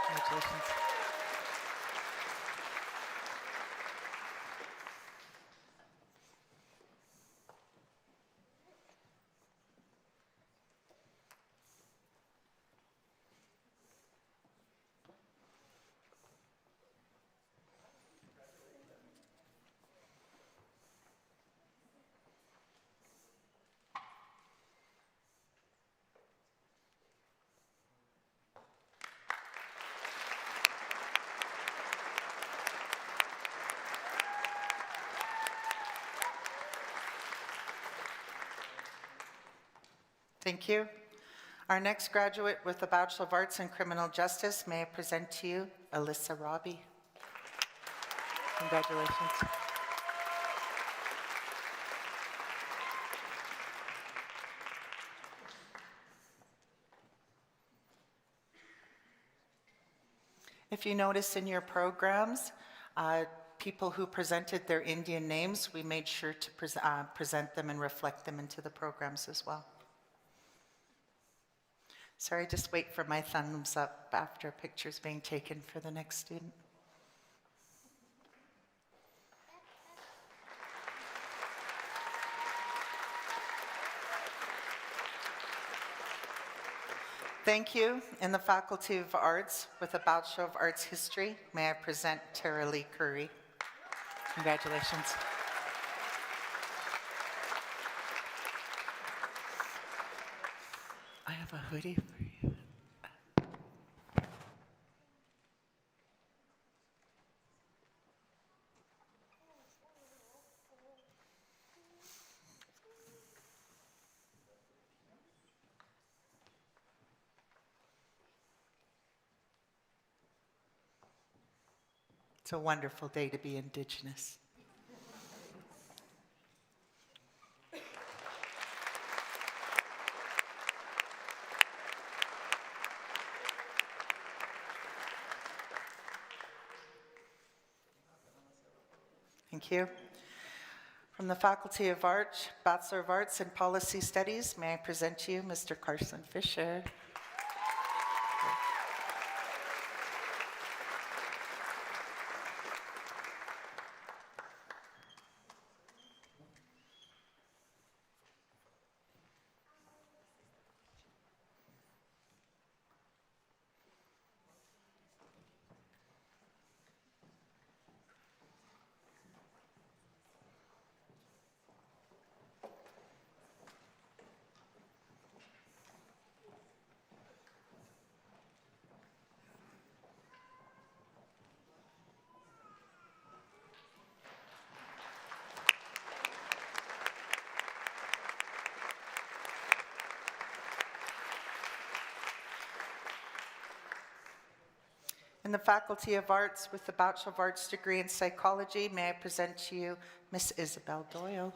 Congratulations. Thank you. Our next graduate with the Bachelor of Arts in Criminal Justice, may I present to you Alyssa Robbie. Congratulations. If you notice in your programs, people who presented their Indian names, we made sure to present them and reflect them into the programs as well. Sorry, just wait for my thumbs up after a picture's being taken for the next student. Thank you. In the Faculty of Arts, with a Bachelor of Arts History, may I present Tara Lee Curry. Congratulations. I have a hoodie for you. It's a wonderful day to be Indigenous. Thank you. From the Faculty of Arts, Bachelor of Arts in Policy Studies, may I present to you Mr. Carson Fisher. In the Faculty of Arts, with the Bachelor of Arts degree in Psychology, may I present to you Miss Isabel Doyle.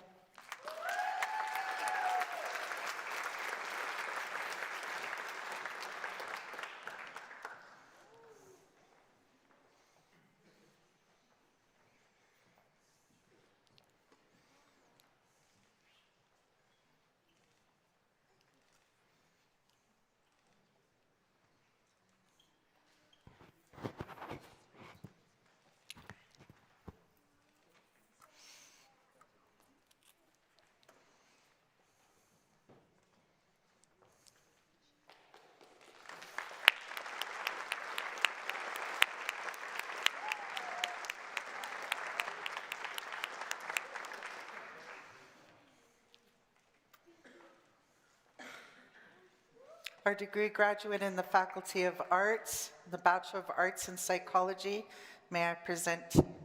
Our degree graduate in the Faculty of Arts, the Bachelor of Arts in Psychology, may I present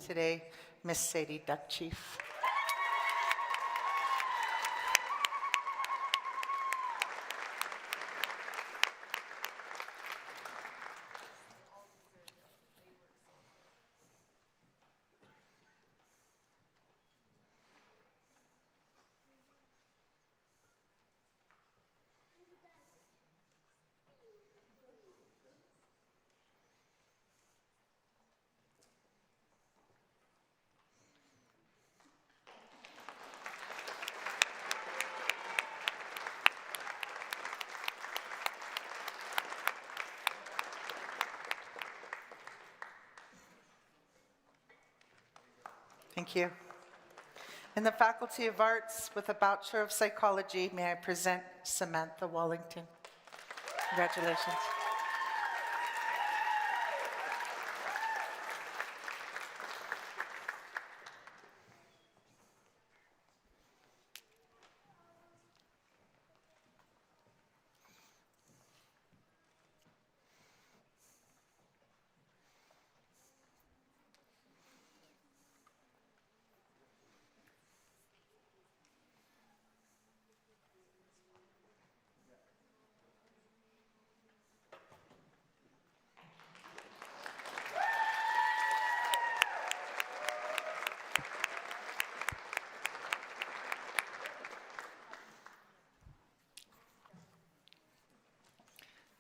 today Miss Sadie Duckchief. Thank you. In the Faculty of Arts, with a Bachelor of Psychology, may I present Samantha Wallington. Congratulations.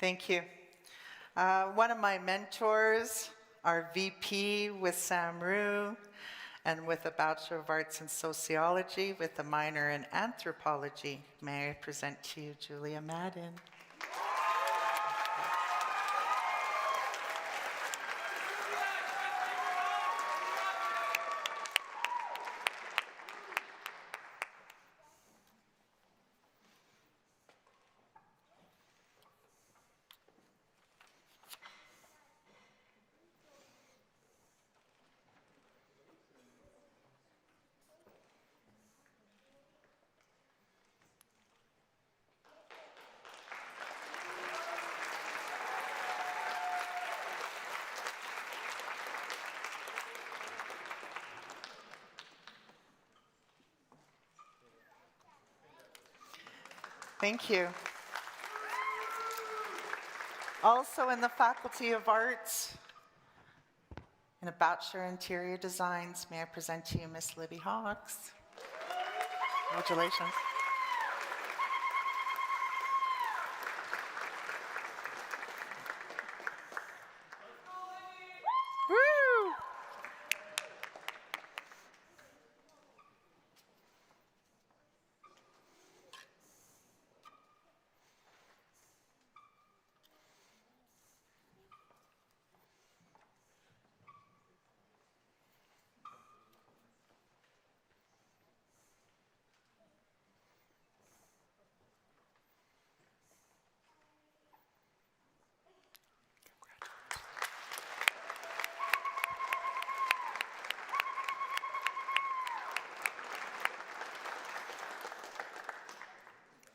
Thank you. One of my mentors our VP with Sam Rue, and with a Bachelor of Arts in Sociology with a minor in Anthropology. May I present to you Julia Madden. Thank you. Also in the Faculty of Arts, in a Bachelor in Interior Designs, may I present to you Miss Libby Hawks. Congratulations. Woo!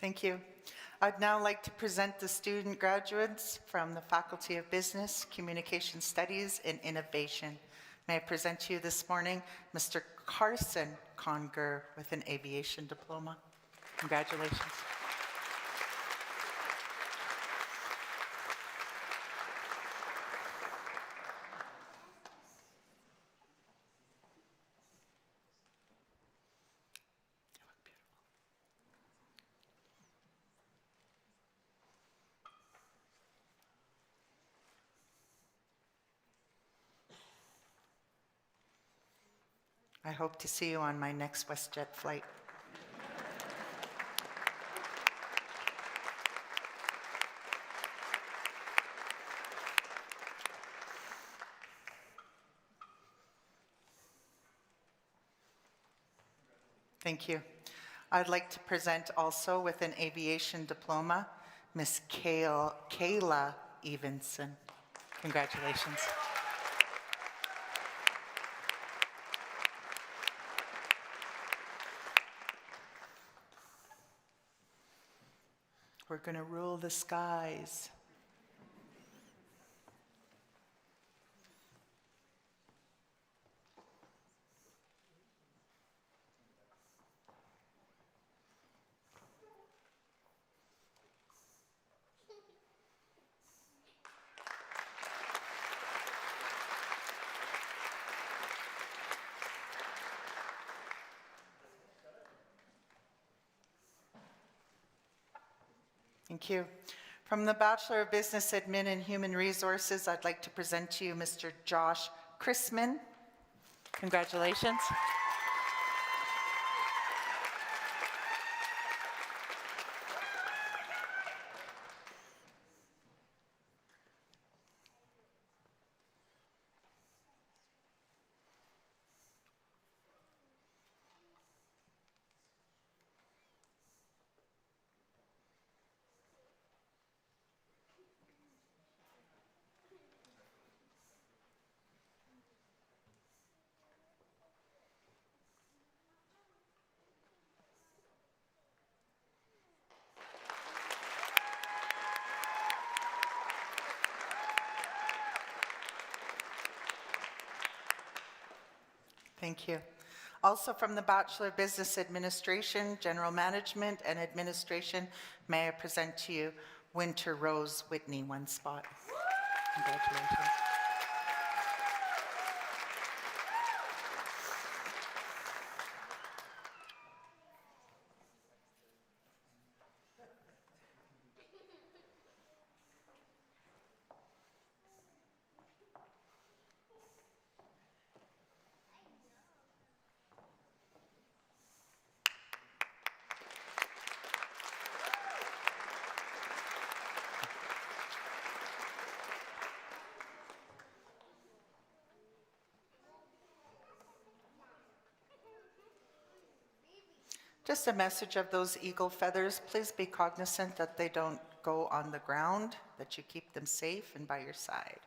Thank you. I'd now like to present the student graduates from the Faculty of Business, Communication Studies, and Innovation. May I present to you this morning Mr. Carson Conger with an aviation diploma. Congratulations. I hope to see you on my next WestJet flight. Thank you. I'd like to present also with an aviation diploma, Miss Kayla Evenson. Congratulations. We're going to rule the skies. Thank you. From the Bachelor of Business Admin and Human Resources, I'd like to present to you Mr. Josh Chrisman. Congratulations. Thank you. Also from the Bachelor of Business Administration, General Management, and Administration, may I present to you Winter Rose Whitney, one spot. Congratulations. Just a message of those eagle feathers. Please be cognizant that they don't go on the ground, that you keep them safe and by your side.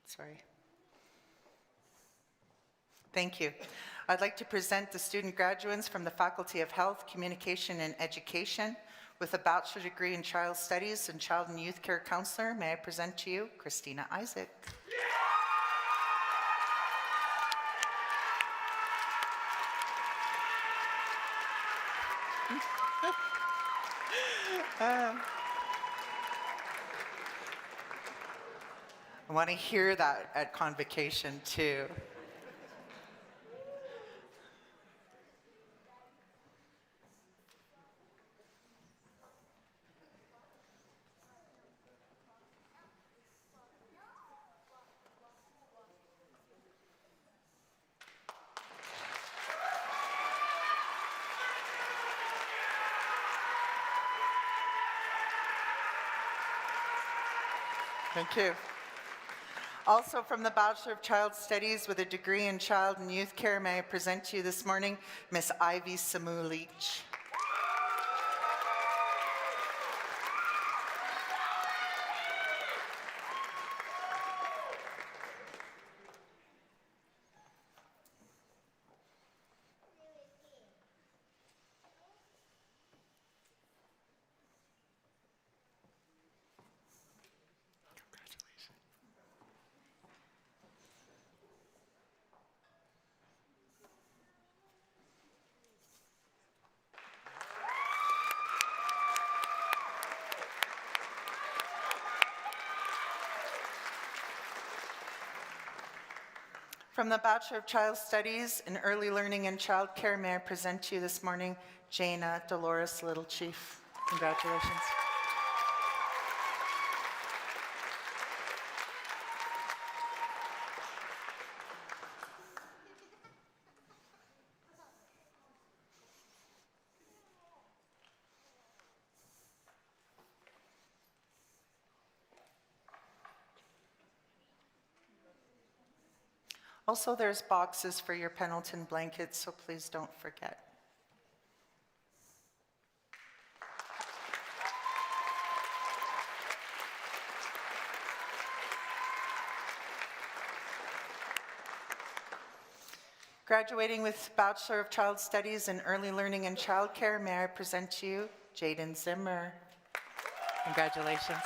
Sorry. Thank you. I'd like to present the student graduates from the Faculty of Health, Communication, and Education with a bachelor degree in Child Studies and Child and Youth Care Counselor. May I present to you Christina Isaac. I want to hear that at convocation too. Thank you. Also from the Bachelor of Child Studies with a degree in Child and Youth Care, may I present to you this morning Miss Ivy Samu-Leach. From the Bachelor of Child Studies in Early Learning and Child Care, may I present to you this morning Jana Dolores Little Chief. Congratulations. Also, there's boxes for your Pendleton blankets, so please don't forget. Graduating with Bachelor of Child Studies in Early Learning and Child Care, may I present to you Jaden Zimmer. Congratulations.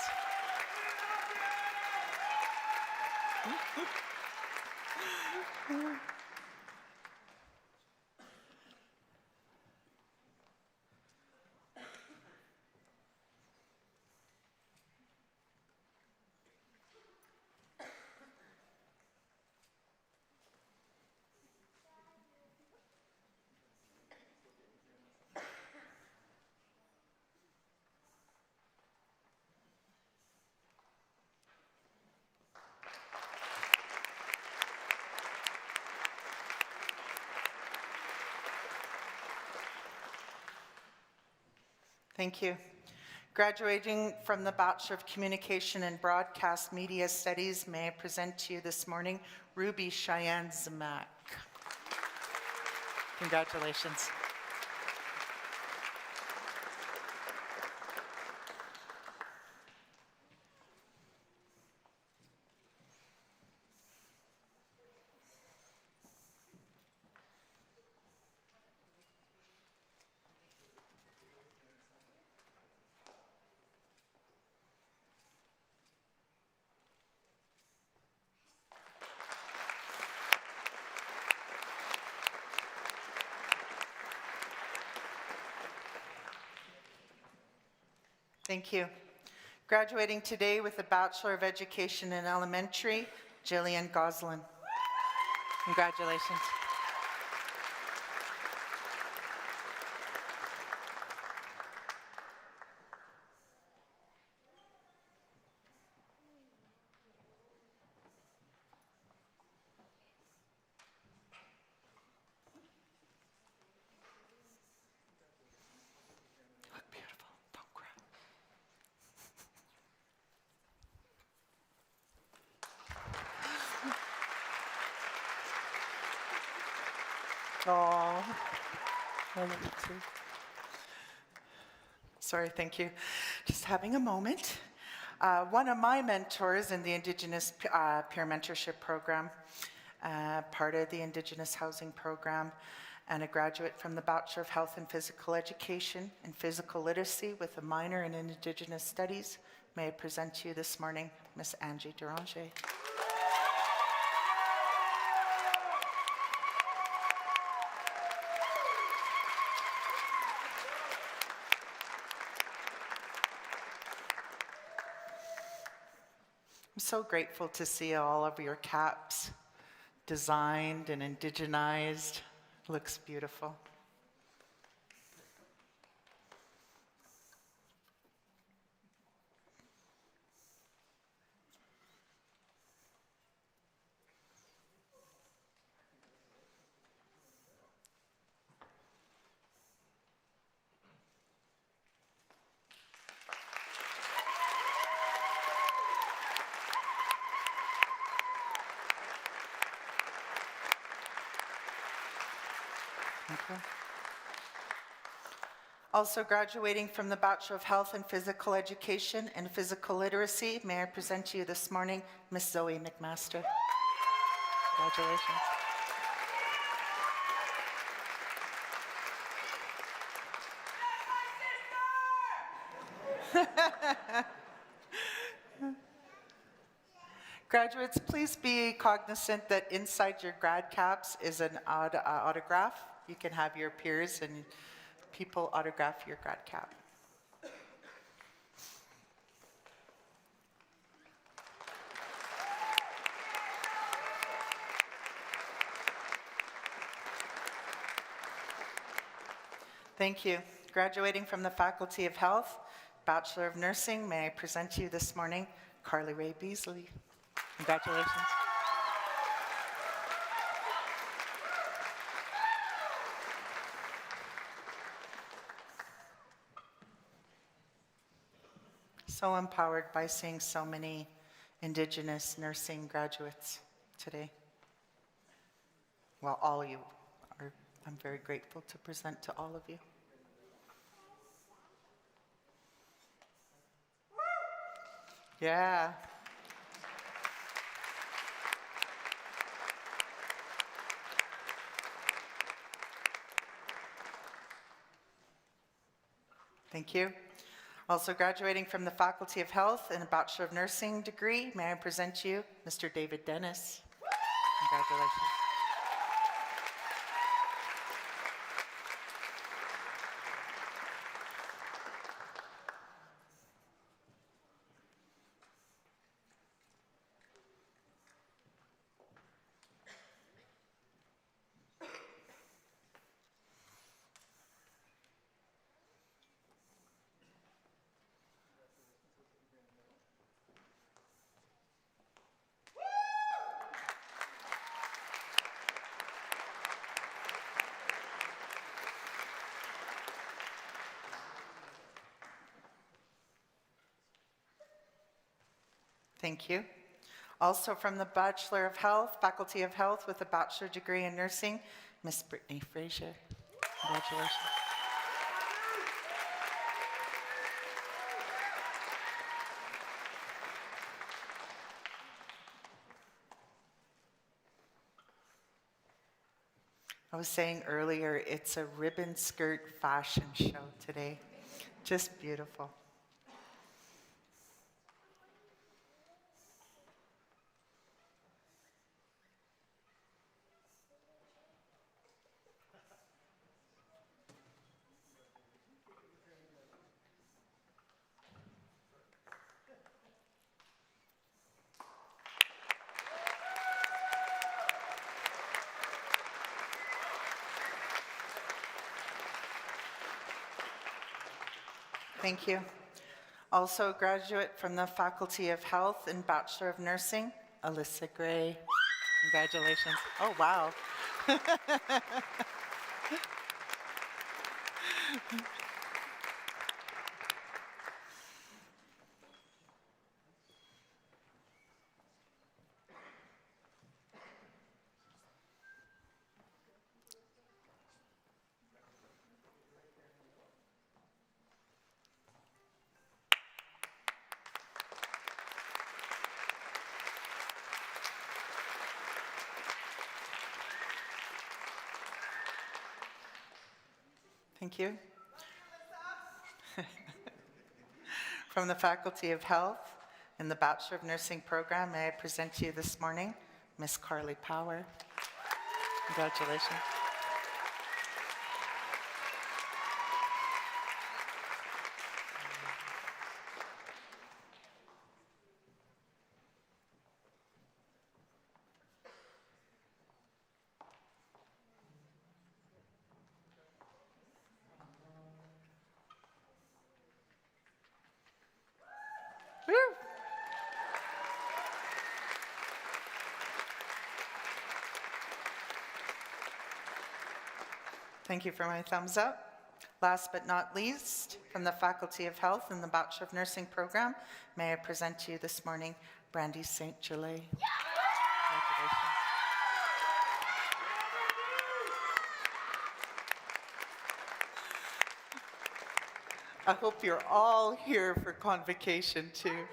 Thank you. Graduating from the Bachelor of Communication and Broadcast Media Studies, may I present to you this morning Ruby Cheyenne Zemak. Congratulations. Thank you. Graduating today with a Bachelor of Education in Elementary, Jillian Goslin. Congratulations. Look beautiful. Don't cry. Oh. Sorry, thank you. Just having a moment. One of my mentors in the Indigenous peer mentorship program, part of the Indigenous housing program, and a graduate from the Bachelor of Health and Physical Education and Physical Literacy with a minor in Indigenous Studies. May I present to you this morning, Miss Angie Deranger. I'm so grateful to see all of your caps designed and indigenized. Looks beautiful. Okay. Also graduating from the Bachelor of Health and Physical Education and Physical Literacy, may I present to you this morning, Miss Zoe McMaster. Congratulations. Graduates, please be cognizant that inside your grad caps is an autograph. You can have your peers and people autograph your grad cap. Thank you. Graduating from the Faculty of Health, Bachelor of Nursing, may I present to you this morning, Carly Ray Beasley. Congratulations. So empowered by seeing so many Indigenous nursing graduates today. Well, all of you are, I'm very grateful to present to all of you. Yeah. Thank you. Also graduating from the Faculty of Health and a Bachelor of Nursing degree, may I present to you Mr. David Dennis. Congratulations. Thank you. Also from the Bachelor of Health, Faculty of Health with a bachelor degree in nursing, Miss Brittany Fraser. Congratulations. I was saying earlier, it's a ribbon skirt fashion show today. Just beautiful. Thank you. Also a graduate from the Faculty of Health and Bachelor of Nursing, Alyssa Gray. Congratulations. Oh, wow. Thank you. From the Faculty of Health in the Bachelor of Nursing program, may I present to you this morning Miss Carly Power. Congratulations. Woo! Thank you for my thumbs up. Last but not least, from the Faculty of Health in the Bachelor of Nursing program, may I present to you this morning Brandy St. Gelais. Congratulations. I hope you're all here for convocation too.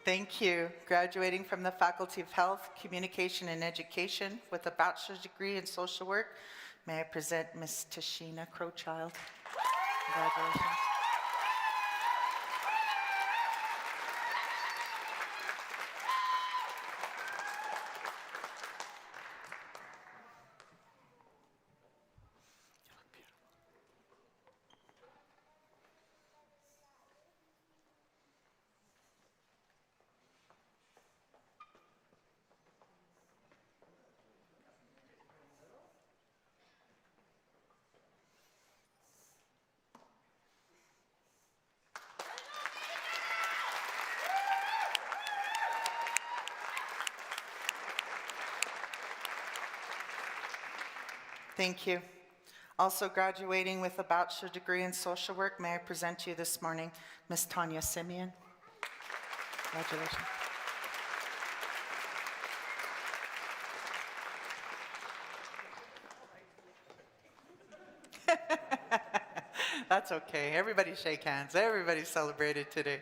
Thank you. Graduating from the Faculty of Health, Communication and Education with a bachelor's degree in social work, may I present Miss Tashina Crowchild. Congratulations. Thank you. Also graduating with a bachelor's degree in social work, may I present to you this morning Miss Tanya Simeon. Congratulations. That's okay. Everybody shake hands. Everybody celebrated today.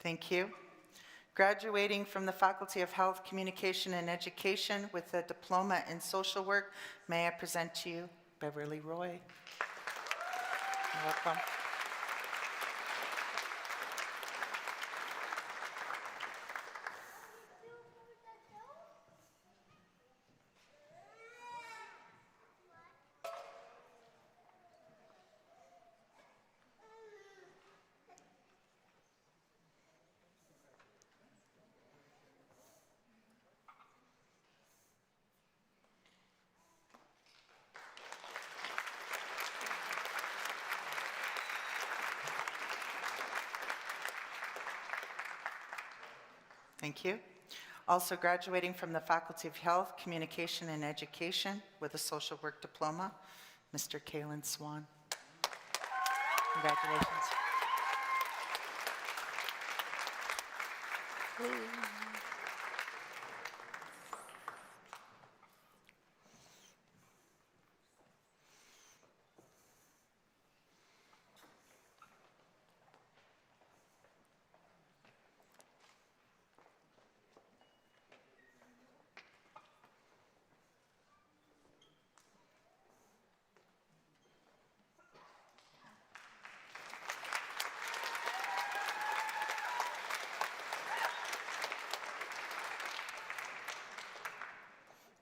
Thank you. Graduating from the Faculty of Health, Communication and Education with a diploma in social work, may I present to you Beverly Roy. You're welcome. Thank you. Also graduating from the Faculty of Health, Communication and Education with a social work diploma, Mr. Kalen Swan. Congratulations.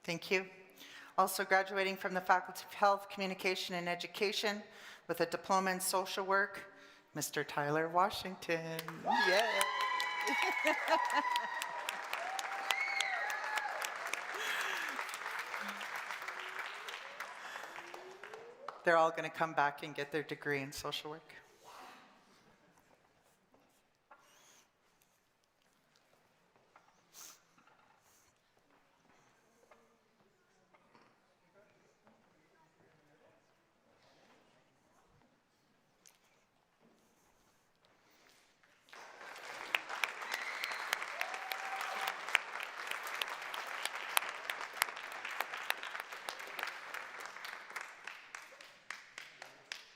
Thank you. Also graduating from the Faculty of Health, Communication and Education with a diploma in social work, Mr. Tyler Washington. Yay. They're all going to come back and get their degree in social work.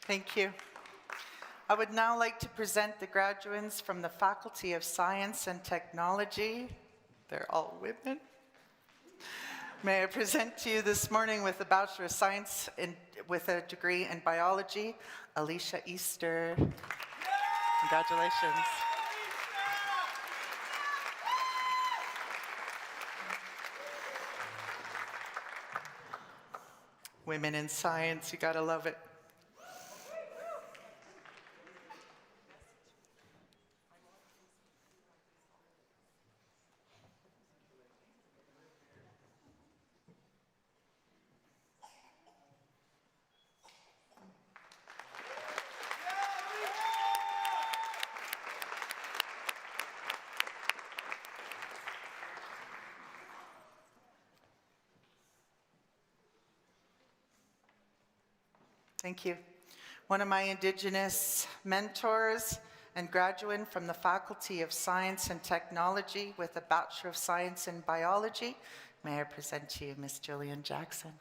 Thank you. I would now like to present the graduates from the Faculty of Science and Technology. They're all women. May I present to you this morning with a Bachelor of Science with a degree in Biology, Alicia Easter. Congratulations. Women in science, you gotta love it. Thank you. One of my Indigenous mentors and graduate from the Faculty of Science and Technology with a Bachelor of Science in Biology. May I present to you Ms. Jillian Jackson.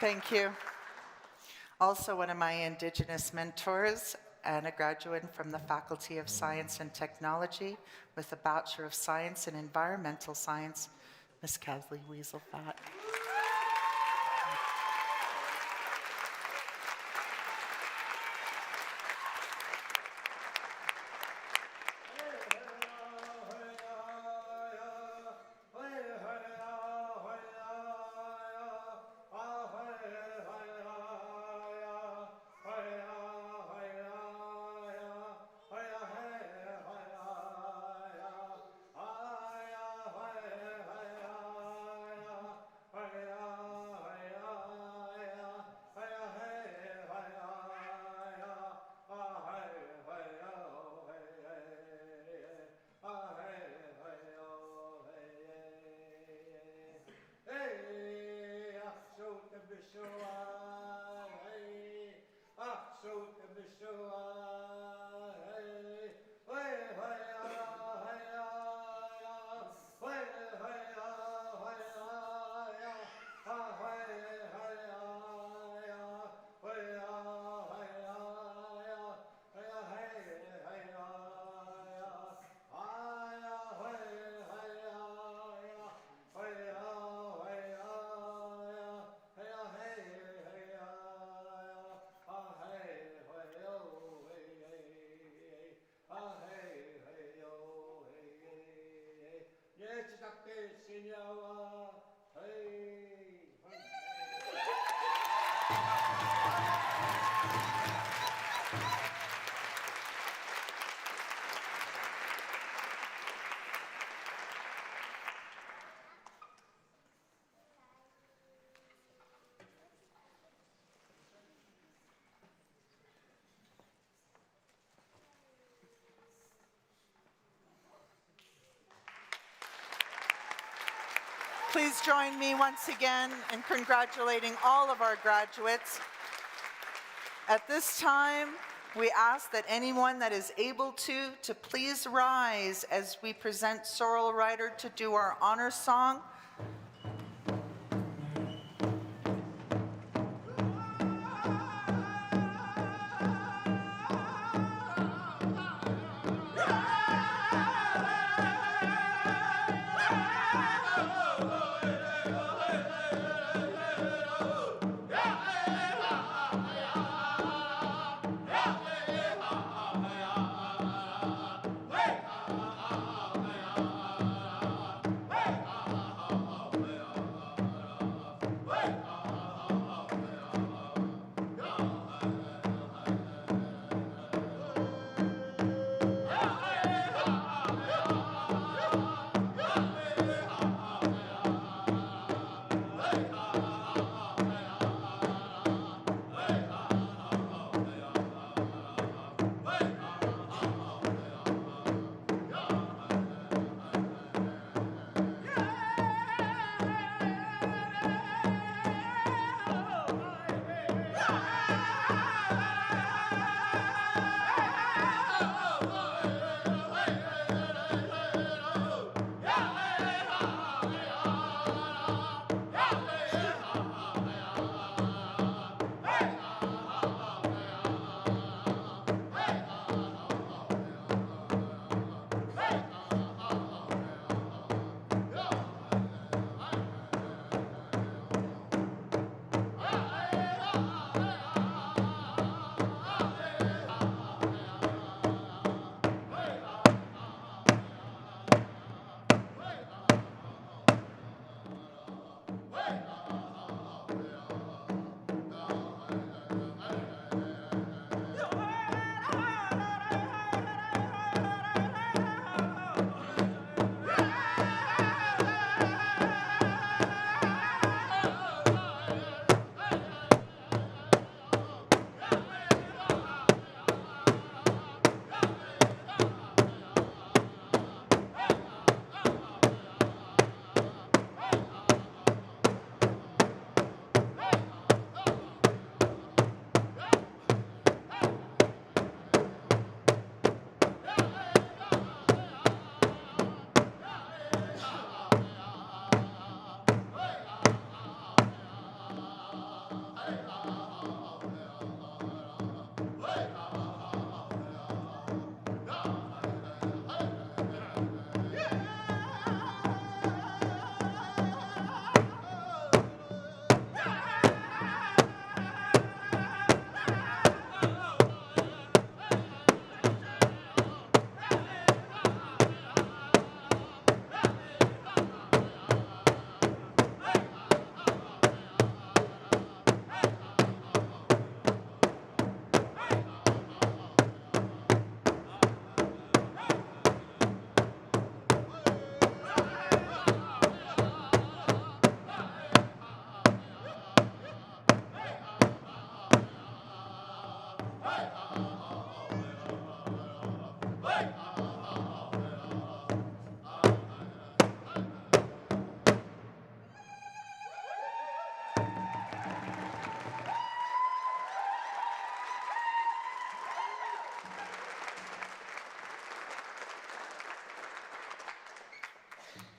Thank you. Also one of my Indigenous mentors and a graduate from the Faculty of Science and Technology with a Bachelor of Science in Environmental Science, Ms. Kathleen Weaselfat. Please join me once again in congratulating all of our graduates. At this time, We ask that anyone that is able to please rise as we present Sorrel Rider to do our honor song.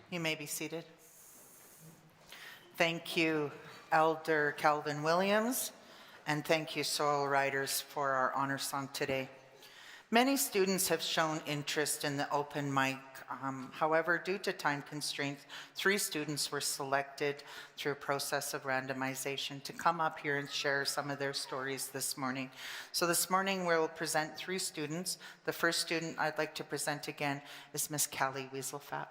You may be seated. Thank you, Elder Calvin Williams, and thank you, Sorrel Riders, for our honor song today. Many students have shown interest in the open mic. However, due to time constraints, 3 students were selected through a process of randomization to come up here and share some of their stories this morning. So this morning we'll present 3 students. The first student I'd like to present again is Miss Callie Weaselfat.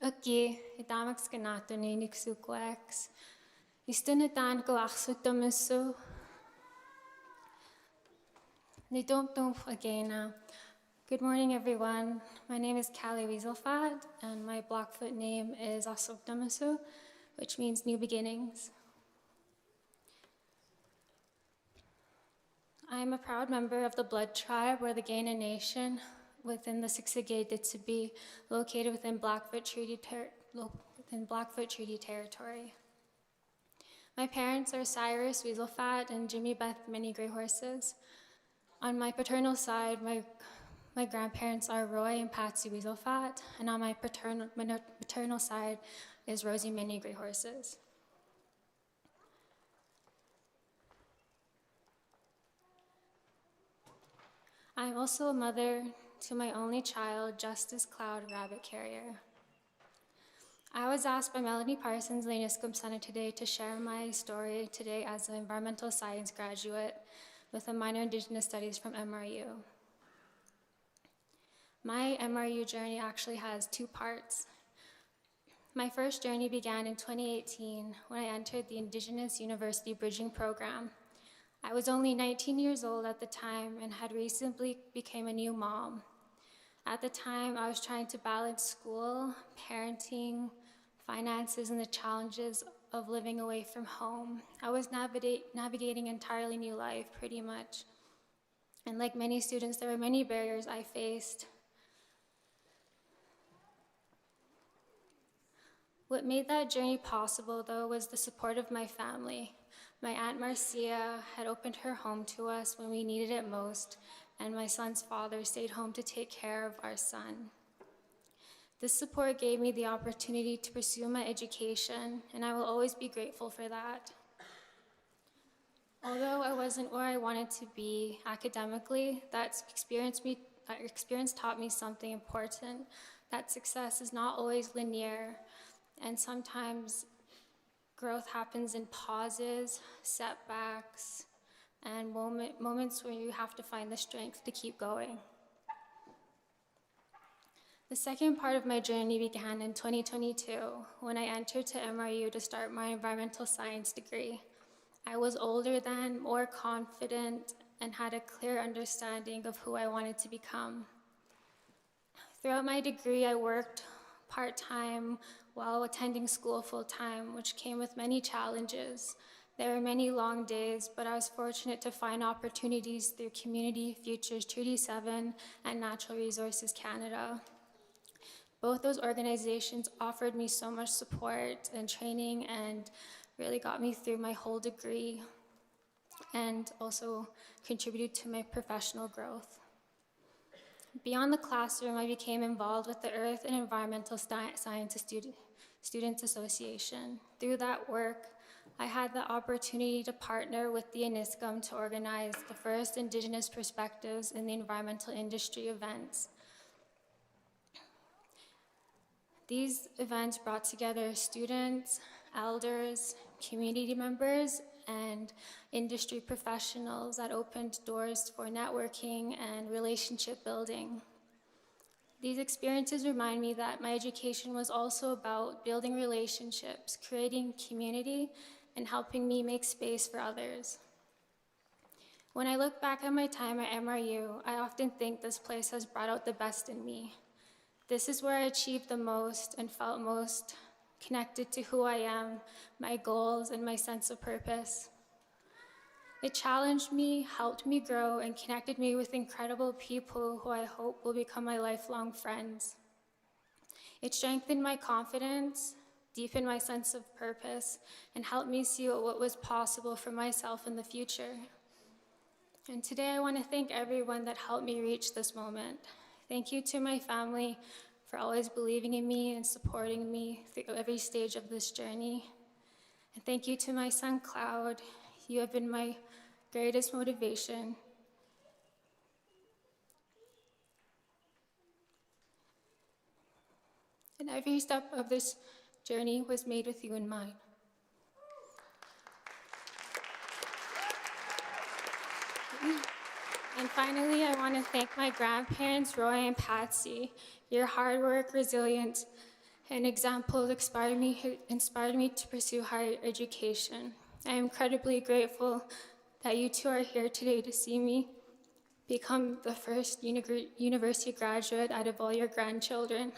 Oki, idamaks ganatoni niksukoaks. Istunatan galachsutamisu. Again. Good morning, everyone. My name is Callie Wieselfat, and my Blackfoot name is Asukdamisu, which means new beginnings. I am a proud member of the Blood Tribe, or the Gaina Nation, within the Siksika Ditsibee, located within Blackfoot Treaty Territory. My parents are Cyrus Wieselfat and Jimmy Beth Many Gray Horses. On my paternal side, my grandparents are Roy and Patsy Wieselfat, and on my maternal side is Rosie Many Gray Horses. I'm also a mother to my only child, Justice Cloud Rabbit Carrier. I was asked by Melanie Parsons, the Niskum Senate today, to share my story today as an environmental science graduate with a minor in Indigenous Studies from MRU. My MRU journey actually has two parts. My first journey began in 2018 when I entered the Indigenous University Bridging Program. I was only 19 years old at the time and had recently become a new mom. At the time, I was trying to balance school, parenting, finances, and the challenges of living away from home. I was navigating an entirely new life, pretty much. And like many students, there were many barriers I faced. What made that journey possible, though, was the support of my family. My Aunt Marcia had opened her home to us when we needed it most, and my son's father stayed home to take care of our son. This support gave me the opportunity to pursue my education, and I will always be grateful for that. Although I wasn't where I wanted to be academically, that experience taught me something important, that success is not always linear, and sometimes growth happens in pauses, setbacks, and moments where you have to find the strength to keep going. The second part of my journey began in 2022 when I entered to MRU to start my environmental science degree. I was older then, more confident, and had a clear understanding of who I wanted to become. Throughout my degree, I worked part-time while attending school full-time, which came with many challenges. There were many long days, but I was fortunate to find opportunities through Community Futures Treaty 7 and Natural Resources Canada. Both those organizations offered me so much support and training and really got me through my whole degree and also contributed to my professional growth. Beyond the classroom, I became involved with the Earth and Environmental Sciences Students Association. Through that work, I had the opportunity to partner with the Niskum to organize the first Indigenous perspectives in the environmental industry events. These events brought together students, elders, community members, and industry professionals that opened doors for networking and relationship building. These experiences remind me that my education was also about building relationships, creating community, and helping me make space for others. When I look back at my time at MRU, I often think this place has brought out the best in me. This is where I achieved the most and felt most connected to who I am, my goals, and my sense of purpose. It challenged me, helped me grow, and connected me with incredible people who I hope will become my lifelong friends. It strengthened my confidence, deepened my sense of purpose, and helped me see what was possible for myself in the future. And today I want to thank everyone that helped me reach this moment. Thank you to my family for always believing in me and supporting me through every stage of this journey. And thank you to my son, Cloud. You have been my greatest motivation. And every step of this journey was made with you in mind. And finally, I want to thank my grandparents, Roy and Patsy. Your hard work, resilience, an example who inspired me to pursue higher education. I am incredibly grateful that you two are here today to see me become the first university graduate out of all your grandchildren.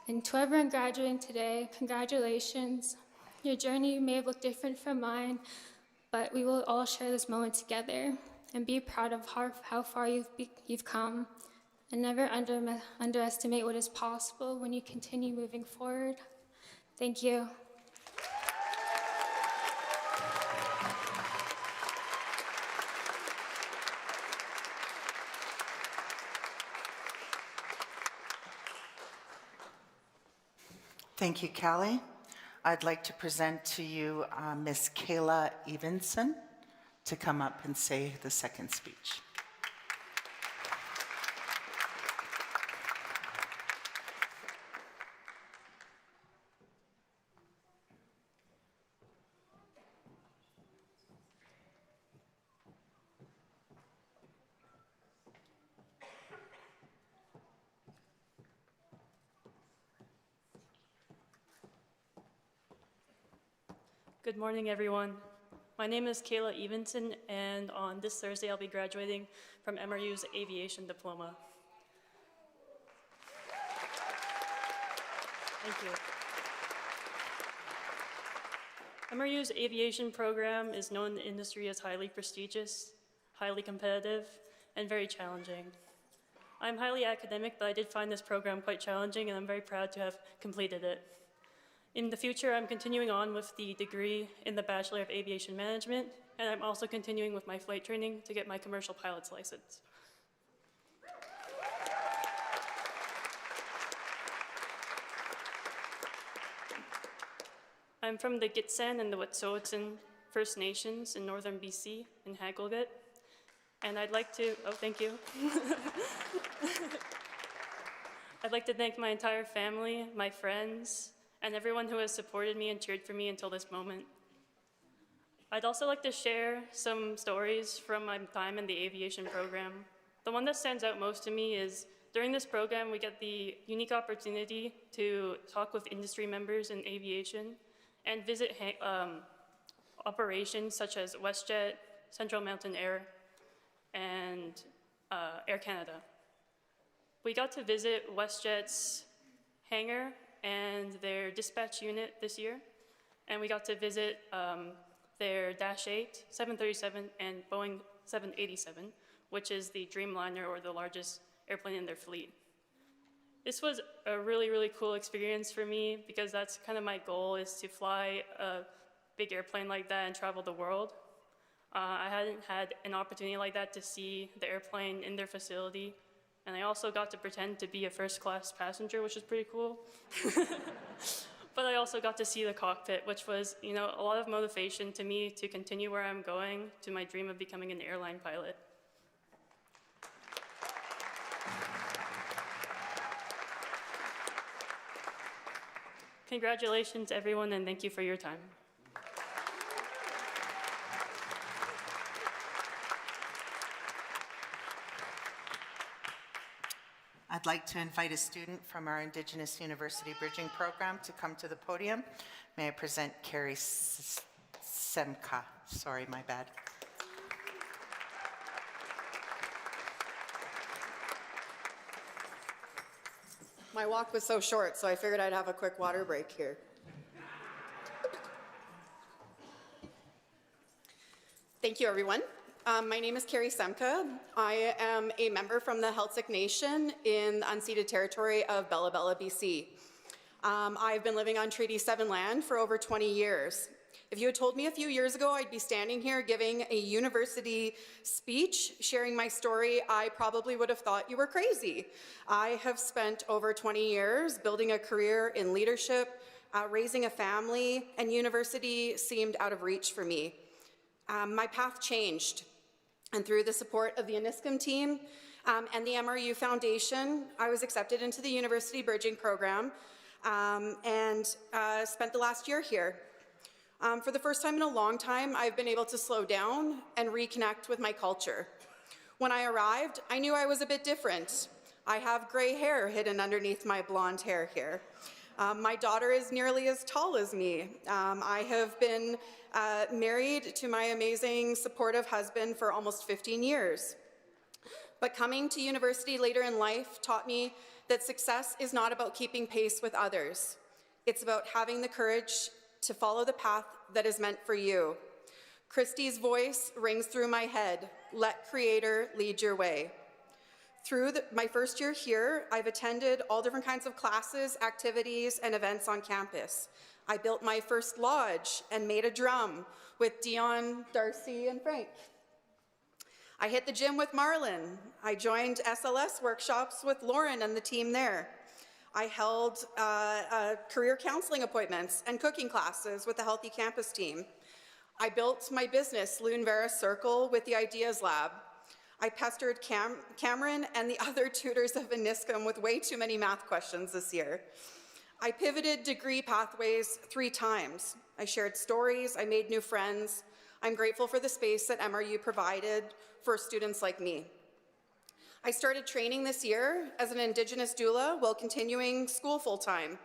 And to everyone graduating today, congratulations. Your journey may have looked different from mine, but we will all share this moment together and be proud of how far you've come, and never underestimate what is possible when you continue moving forward. Thank you. Thank you, Callie. I'd like to present to you Miss Kayla Evenson to come up and say the second speech. Good morning, everyone. My name is Kayla Evenson, and on this Thursday, I'll be graduating from MRU's Aviation Diploma. Thank you. MRU's aviation program is known in the industry as highly prestigious, highly competitive, and very challenging. I'm highly academic, but I did find this program quite challenging, and I'm very proud to have completed it. In the future, I'm continuing on with the degree in the Bachelor of Aviation Management, and I'm also continuing with my flight training to get my commercial pilot's license. I'm from the Gitxsan and the Wet'suwet'en First Nations in northern BC in Haglogit, and I'd like to, oh, thank you. I'd like to thank my entire family, my friends, and everyone who has supported me and cheered for me until this moment. I'd also like to share some stories from my time in the aviation program. The one that stands out most to me is during this program, we get the unique opportunity to talk with industry members in aviation and visit operations such as WestJet, Central Mountain Air, and Air Canada. We got to visit WestJet's hangar and their dispatch unit this year, and we got to visit their Dash 8, 737, and Boeing 787, which is the Dreamliner, or the largest airplane in their fleet. This was a really, really cool experience for me because that's kind of my goal, is to fly a big airplane like that and travel the world. I hadn't had an opportunity like that to see the airplane in their facility, and I also got to pretend to be a first-class passenger, which was pretty cool. But I also got to see the cockpit, which was, a lot of motivation to me to continue where I'm going, to my dream of becoming an airline pilot. Congratulations, everyone, and thank you for your time. I'd like to invite a student from our Indigenous University Bridging Program to come to the podium. May I present Carrie Semka. Sorry, my bad. My walk was so short, so I figured I'd have a quick water break here. Thank you, everyone. My name is Carrie Semka. I am a member from the Heiltsuk Nation in the unceded territory of Bella Bella, BC. I've been living on Treaty 7 land for over 20 years. If you had told me a few years ago I'd be standing here giving a university speech, sharing my story, I probably would have thought you were crazy. I have spent over 20 years building a career in leadership, raising a family, and university seemed out of reach for me. My path changed. And through the support of the Aniskum team and the MRU Foundation, I was accepted into the University Bridging Program and spent the last year here. For the first time in a long time, I've been able to slow down and reconnect with my culture. When I arrived, I knew I was a bit different. I have gray hair hidden underneath my blonde hair here. My daughter is nearly as tall as me. I have been married to my amazing, supportive husband for almost 15 years. But coming to university later in life taught me that success is not about keeping pace with others. It's about having the courage to follow the path that is meant for you. Christy's voice rings through my head, let Creator lead your way. Through my first year here, I've attended all different kinds of classes, activities, and events on campus. I built my first lodge and made a drum with Dion, Darcy, and Frank. I hit the gym with Marlon. I joined SLS workshops with Lauren and the team there. I held career counseling appointments and cooking classes with the Healthy Campus team. I built my business, Loon Vera Circle, with the Ideas Lab. I pestered Cameron and the other tutors of Aniscum with way too many math questions this year. I pivoted degree pathways 3 times. I shared stories, I made new friends. I'm grateful for the space that MRU provided for students like me. I started training this year as an Indigenous doula while continuing school full-time.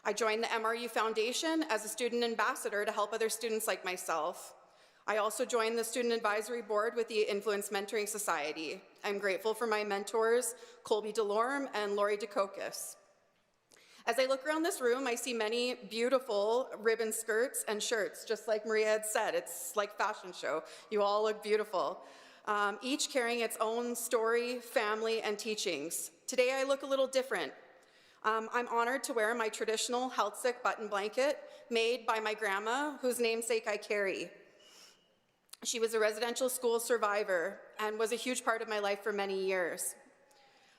I joined the MRU Foundation as a student ambassador to help other students like myself. I also joined the Student Advisory Board with the Influence Mentoring Society. I'm grateful for my mentors, Colby DeLorme and Lori DeCocos. As I look around this room, I see many beautiful ribbon skirts and shirts, just like Maria had said. It's like fashion show. You all look beautiful, each carrying its own story, family, and teachings. Today, I look a little different. I'm honored to wear my traditional Health-Sick button blanket made by my grandma, whose namesake I carry. She was a residential school survivor and was a huge part of my life for many years.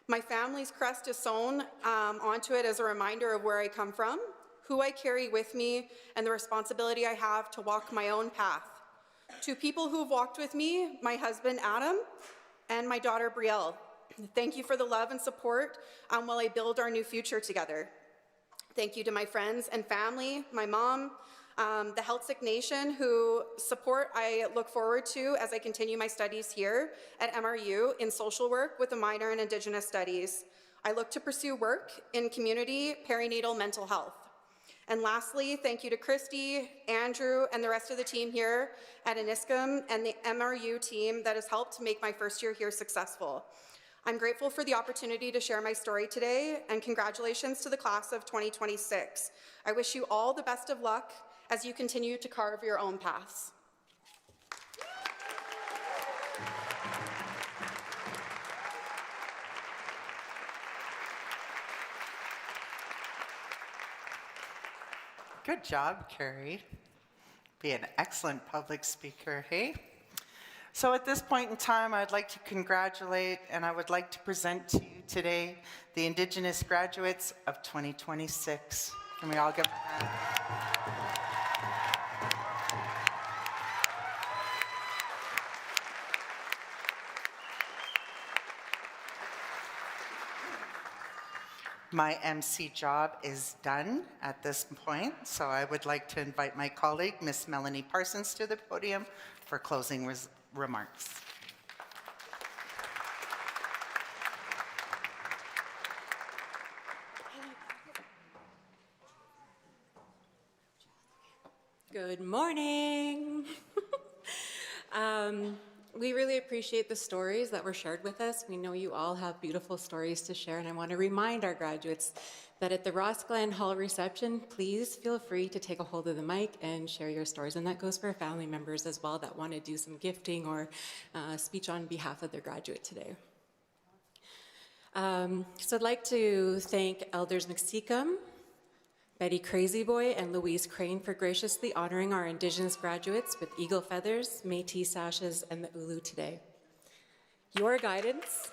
My family's crest is sewn onto it as a reminder of where I come from, who I carry with me, and the responsibility I have to walk my own path. To people who've walked with me, my husband Adam and my daughter Brielle, thank you for the love and support while I build our new future together. Thank you to my friends and family, my mom, the Health-Sick Nation, who support I look forward to as I continue my studies here at MRU in social work with a minor in Indigenous Studies. I look to pursue work in community perinatal mental health. And lastly, thank you to Christy, Andrew, and the rest of the team here at Aniscum and the MRU team that has helped make my first year here successful. I'm grateful for the opportunity to share my story today, and congratulations to the class of 2026. I wish you all the best of luck as you continue to carve your own paths. Good job, Carrie. Be an excellent public speaker, hey? So at this point in time, I'd like to congratulate and I would like to present to you today the Indigenous graduates of 2026. Can we all give a hand? My MC job is done at this point, so I would like to invite my colleague, Miss Melanie Parsons, to the podium for closing remarks. Good morning. We really appreciate the stories that were shared with us. We know you all have beautiful stories to share, and I want to remind our graduates that at the Ross Glen Hall reception, please feel free to take a hold of the mic and share your stories. And that goes for family members as well that want to do some gifting or speech on behalf of their graduate today. So I'd like to thank Elders McSeacom, Betty Crazyboy, and Louise Crane for graciously honoring our Indigenous graduates with eagle feathers, Métis sashes, and the ulu today. Your guidance.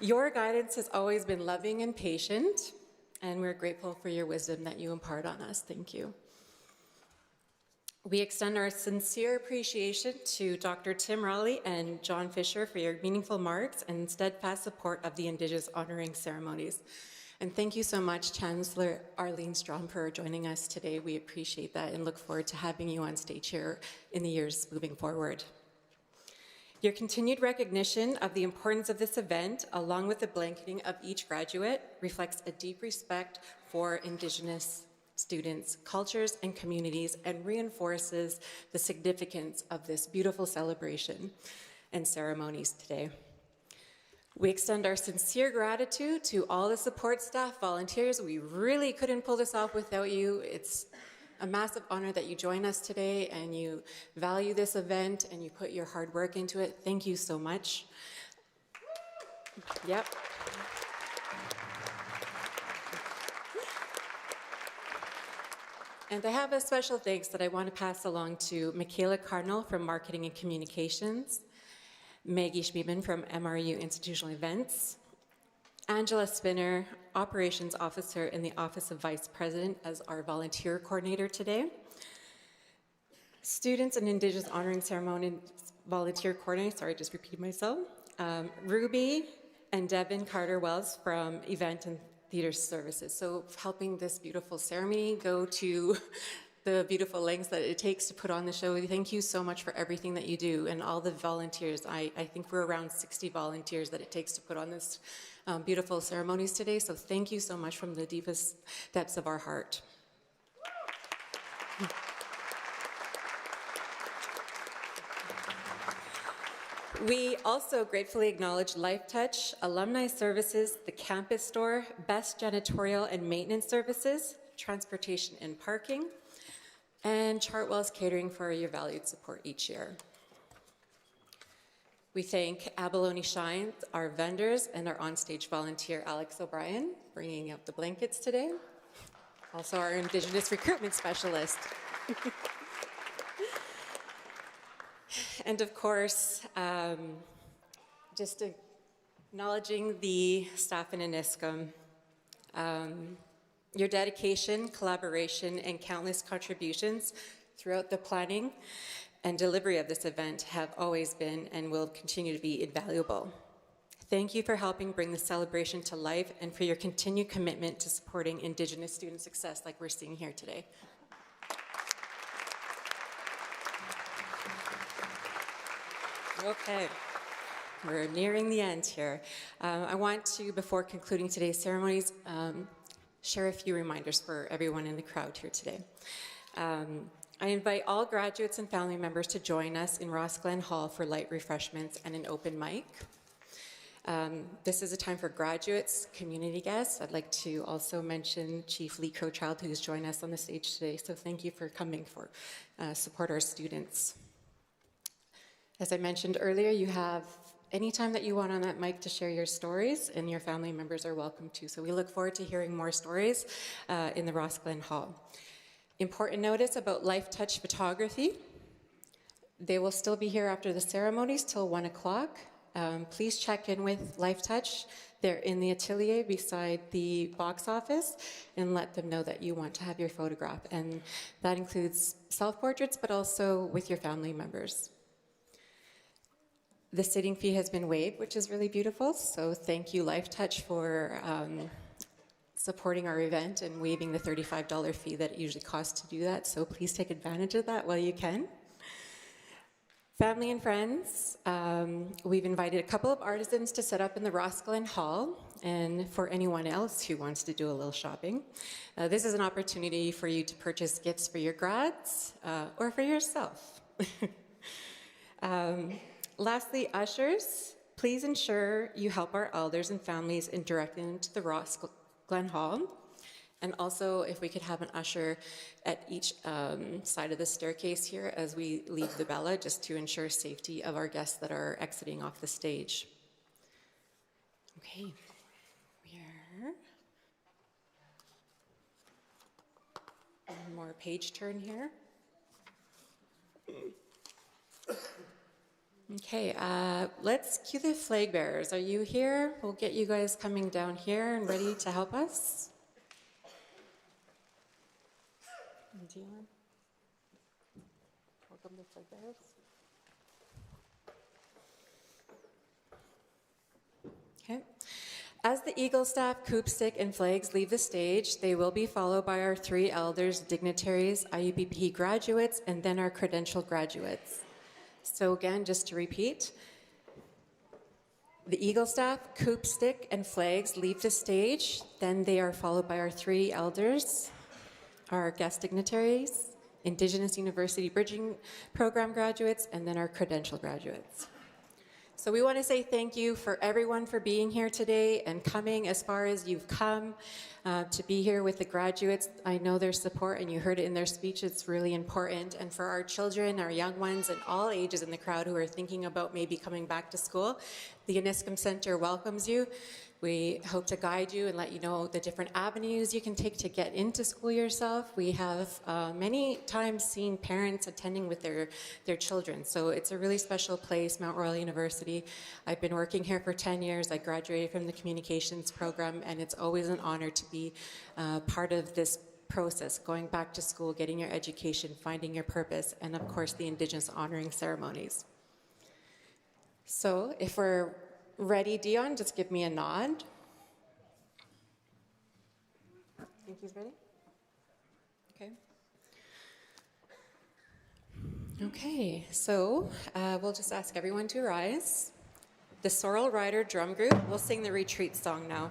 Your guidance has always been loving and patient, and we're grateful for your wisdom that you impart on us. Thank you. We extend our sincere appreciation to Dr. Tim Raleigh and John Fisher for your meaningful marks and steadfast support of the Indigenous honoring ceremonies. And thank you so much, Chancellor Arlene Strom, for joining us today. We appreciate that and look forward to having you on stage here in the years moving forward. Your continued recognition of the importance of this event, along with the blanketing of each graduate, reflects a deep respect for Indigenous students, cultures, and communities, and reinforces the significance of this beautiful celebration and ceremonies today. We extend our sincere gratitude to all the support staff, volunteers. We really couldn't pull this off without you. It's a massive honor that you join us today and you value this event and you put your hard work into it. Thank you so much. Yep. And I have a special thanks that I want to pass along to Michaela Cardinal from Marketing and Communications, Maggie Schmieben from MRU Institutional Events, Angela Spinner, Operations Officer in the Office of Vice President as our volunteer coordinator today, Students and Indigenous Honoring Ceremony Volunteer Coordinator, sorry, just repeated myself, Ruby and Devin Carter-Wells from Event and Theater Services. So helping this beautiful ceremony go to the beautiful lengths that it takes to put on the show. Thank you so much for everything that you do and all the volunteers. I think we're around 60 volunteers that it takes to put on this beautiful ceremonies today. So thank you so much from the deepest depths of our heart. We also gratefully acknowledge Life Touch, Alumni Services, the Campus Store, Best Janitorial and Maintenance Services, Transportation and Parking, and Chartwell's Catering for your valued support each year. We thank Abalone Shines, our vendors, and our onstage volunteer, Alex O'Brien, bringing out the blankets today. Also our Indigenous recruitment specialist. And of course, just acknowledging the staff in Aniskum. Your dedication, collaboration, and countless contributions throughout the planning and delivery of this event have always been and will continue to be invaluable. Thank you for helping bring the celebration to life and for your continued commitment to supporting Indigenous student success like we're seeing here today. Okay, we're nearing the end here. I want to, before concluding today's ceremonies, share a few reminders for everyone in the crowd here today. I invite all graduates and family members to join us in Ross Glen Hall for light refreshments and an open mic. This is a time for graduates, community guests. I'd like to also mention Chief Lee Crowchild, who's joined us on the stage today. So thank you for coming for support our students. As I mentioned earlier, you have any time that you want on that mic to share your stories, and your family members are welcome to. So we look forward to hearing more stories in the Ross Glen Hall. Important notice about Life Touch photography. They will still be here after the ceremonies till 1 o'clock. Please check in with Life Touch. They're in the atelier beside the box office, and let them know that you want to have your photograph. And that includes self-portraits, but also with your family members. The sitting fee has been waived, which is really beautiful. So thank you, Life Touch, for supporting our event and waiving the $35 fee that it usually costs to do that. So please take advantage of that while you can. Family and friends, we've invited a couple of artisans to set up in the Ross Glen Hall, and for anyone else who wants to do a little shopping. This is an opportunity for you to purchase gifts for your grads or for yourself. Lastly, ushers, please ensure you help our elders and families in directing them to the Ross Glen Hall. And also, if we could have an usher at each side of the staircase here as we leave the Bella, just to ensure safety of our guests that are exiting off the stage. Okay, we're one more page turn here. Okay, let's cue the flag bearers. Are you here? We'll get you guys coming down here and ready to help us. Welcome the flag bearers. Okay. As the Eagle staff, Coop Stick, and flags leave the stage, they will be followed by our 3 elders, dignitaries, IUPP graduates, and then our credentialed graduates. So again, just to repeat, the eagle staff, coop stick, and flags leave the stage. Then they are followed by our 3 elders, our guest dignitaries, Indigenous University Bridging Program graduates, and then our credential graduates. So we want to say thank you for everyone for being here today and coming as far as you've come to be here with the graduates. I know their support, and you heard it in their speech. It's really important. And for our children, our young ones, and all ages in the crowd who are thinking about maybe coming back to school, the Aniskum Center welcomes you. We hope to guide you and let you know the different avenues you can take to get into school yourself. We have many times seen parents attending with their children, so it's a really special place, Mount Royal University. I've been working here for 10 years. I graduated from the communications program, and it's always an honor to be part of this process, going back to school, getting your education, finding your purpose, and of course the Indigenous honoring ceremonies. So if we're ready, Dion, just give me a nod. Think he's ready? Okay. Okay, so we'll just ask everyone to rise. The Sorrel Rider Drum Group will sing the retreat song now.